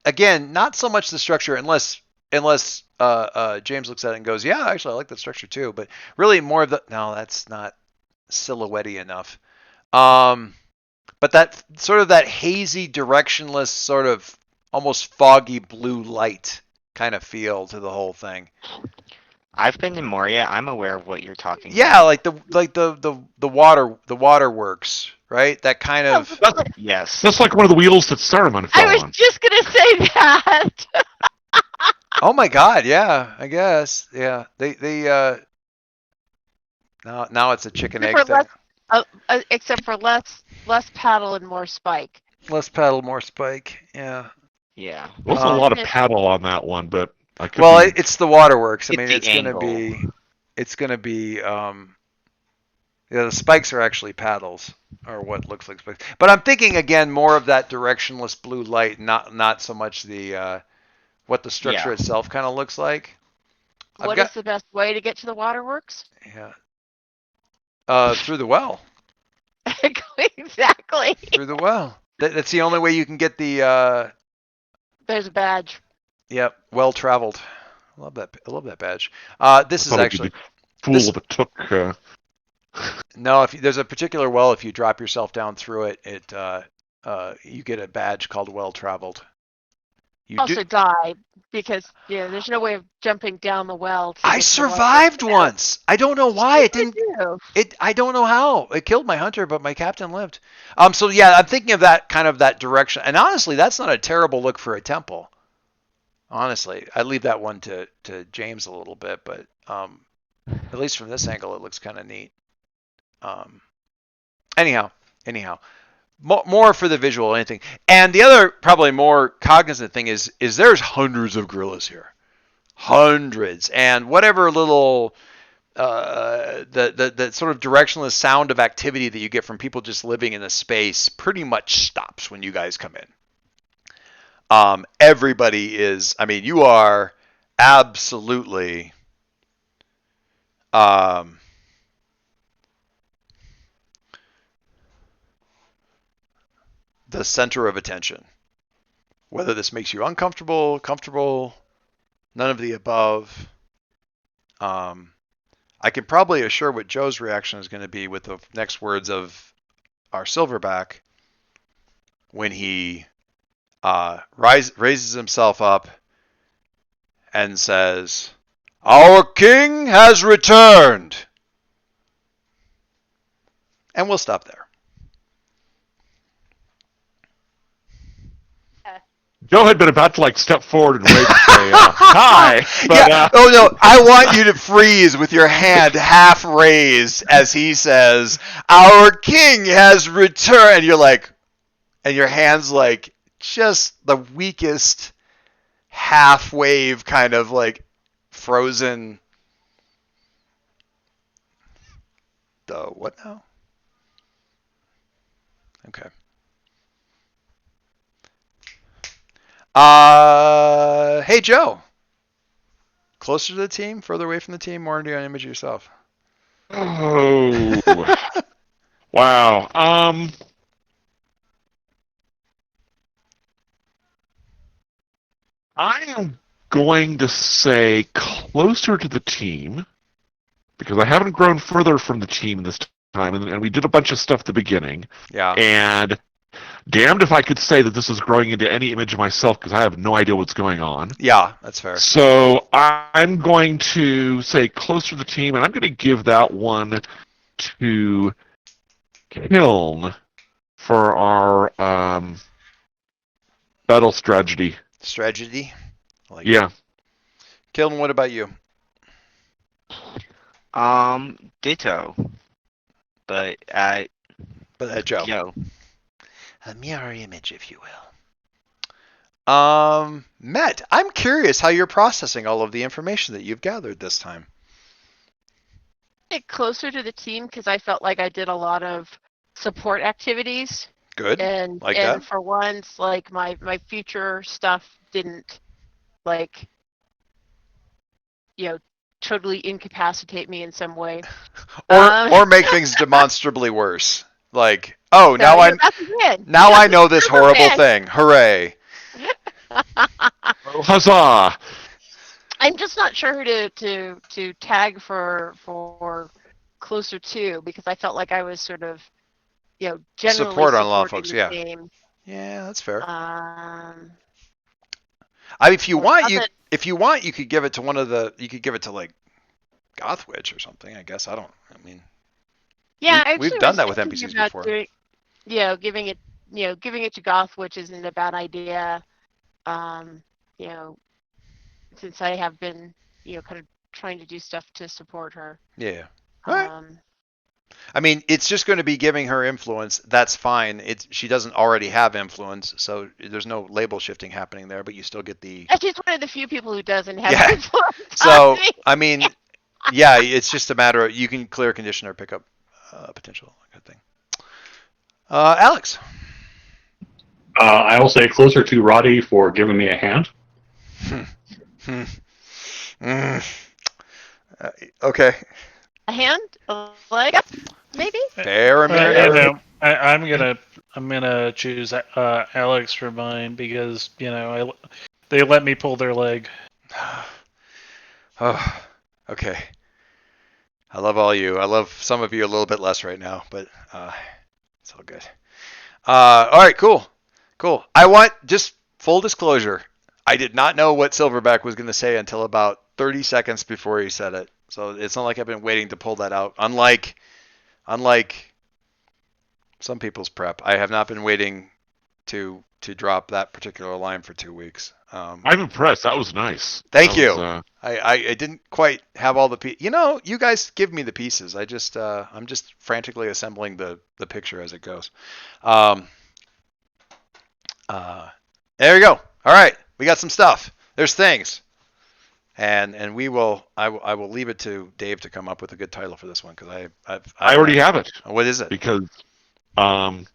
again, not so much the structure, unless James looks at it and goes, "Yeah, actually, I like that structure too." But really, more of the no, that's not silhouette-y enough. But that sort of that hazy, directionless, sort of almost foggy blue light kind of feel to the whole thing. I've been to Moria. I'm aware of what you're talking Yeah, about. like the waterworks, right? That kind of. Yes. That's like one of the wheels that Saruman fell I was on. just gonna say that. Oh my God, yeah, I guess, yeah. They now it's a chicken egg thing. Except for less paddle and more spike. Less paddle, more spike. Yeah. Yeah. Wasn't a lot of it- paddle on that one, but I could. Well, be... it's the waterworks. I It's mean, the it's gonna angle. be, yeah, the spikes are actually paddles, or what looks like spikes. But I'm thinking again more of that directionless blue light, not so much the what the structure Yeah. itself kind of looks like. What is the best way to get to the waterworks? Yeah. Through the well. Exactly. Through the well. That's the only way you can get the. There's a badge. Yep. Well traveled. I love that badge. This is Probably actually. the fool this- if it took. No, if there's a particular well, if you drop yourself down through it, you get a badge called well traveled. You Also die because there's no way of jumping down the well. To I get to the survived waterworks. once. I don't know why it didn't. You. I don't know how. It killed my hunter, but my captain lived. So yeah, I'm thinking of that kind of that direction. And honestly, that's not a terrible look for a temple. Honestly, I leave that one to James a little bit, but at least from this angle, it looks kind of neat. Anyhow, more for the visual anything. And the other probably more cognizant thing is there's hundreds of gorillas here, hundreds, and whatever little the sort of directionless sound of activity that you get from people just living in the space pretty much stops when you guys come in. Everybody is. I mean, you are absolutely. The center of attention. Whether this makes you uncomfortable, comfortable, none of the above. I can probably assure what Joe's reaction is going to be with the next words of our silverback when he raises himself up and says, "Our king has returned." And we'll stop there. Joe had been about to step forward and wave and say, "Hi." But, yeah. Oh no! I want you to freeze with your hand half raised as he says, "Our king has returned," and you're like, and your hand's like just the weakest half wave, kind of like frozen. The what now? Okay. Hey Joe. Closer to the team, further away from the team, more into an image of yourself. Oh. Wow. I am going to say closer to the team because I haven't grown further from the team this time, and we did a bunch of stuff at the beginning. Yeah. And Damned if I could say that this is growing into any image of myself because I have no idea what's going on. Yeah, that's fair. So I'm going to say closer to the team, and I'm going to give that one to Kiln for our battle strategy. Strategy. Like Yeah. Kilden, what about you? Ditto. But Joe. Joe. A mirror image, if you will. Matt, I'm curious how you're processing all of the information that you've gathered this time. Get closer to the team because I felt like I did a lot of support activities. Good. And Like and that? for once, like my future stuff didn't like totally incapacitate me in some way. Or make things demonstrably worse. Like, oh, So now you're about to win. I know this You're horrible win. thing. Hooray. Huzzah! I'm just not sure who to tag for closer to because I felt like I was sort of generally Support on a lot of supporting folks, the yeah. team. Yeah, that's fair. Um, if you want, you could give it to like Gothwitch or something, I guess. I mean, yeah, we've actually done was that with thinking NPCs about before. doing, giving it to Goth, which isn't a bad idea. You know, since I have been, kind of trying to do stuff to support her. Yeah. All right. Um, I mean, it's just going to be giving her influence. That's fine. She doesn't already have influence, so there's no label shifting happening there. But you still get the. and she's one of the few people who doesn't have Yeah. influence So on me. I mean, yeah, it's just a matter of you can clear condition or pick up potential. Good thing. Alex. I will say closer to Roddy for giving me a hand. Okay. A hand, a leg, maybe. Fair and I'm gonna choose Alex for mine because they let me pull their leg. Oh, okay. I love all you. I love some of you a little bit less right now, but it's all good. All right, cool. I want just full disclosure. I did not know what Silverback was going to say until about 30 seconds before he said it. So it's not like I've been waiting to pull that out. Unlike some people's prep, I have not been waiting to drop that particular line for 2 weeks. I'm impressed. That was nice. Thank That you. was, I didn't quite have all the pieces. You guys give me the pieces. I'm just frantically assembling the picture as it goes. There we go. All right, we got some stuff. There's things, and I will leave it to Dave to come up with a good title for this one because I already have it. What is it? Because I've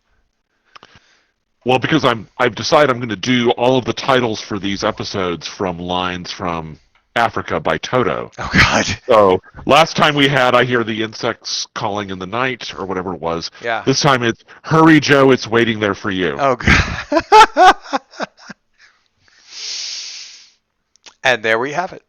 decided I'm going to do all of the titles for these episodes from lines from Africa by Toto. Oh God. So last time we had I Hear the Insects Calling in the Night or whatever it was. Yeah. This time it's Hurry Joe, It's Waiting There for You. Oh God. And there we have it.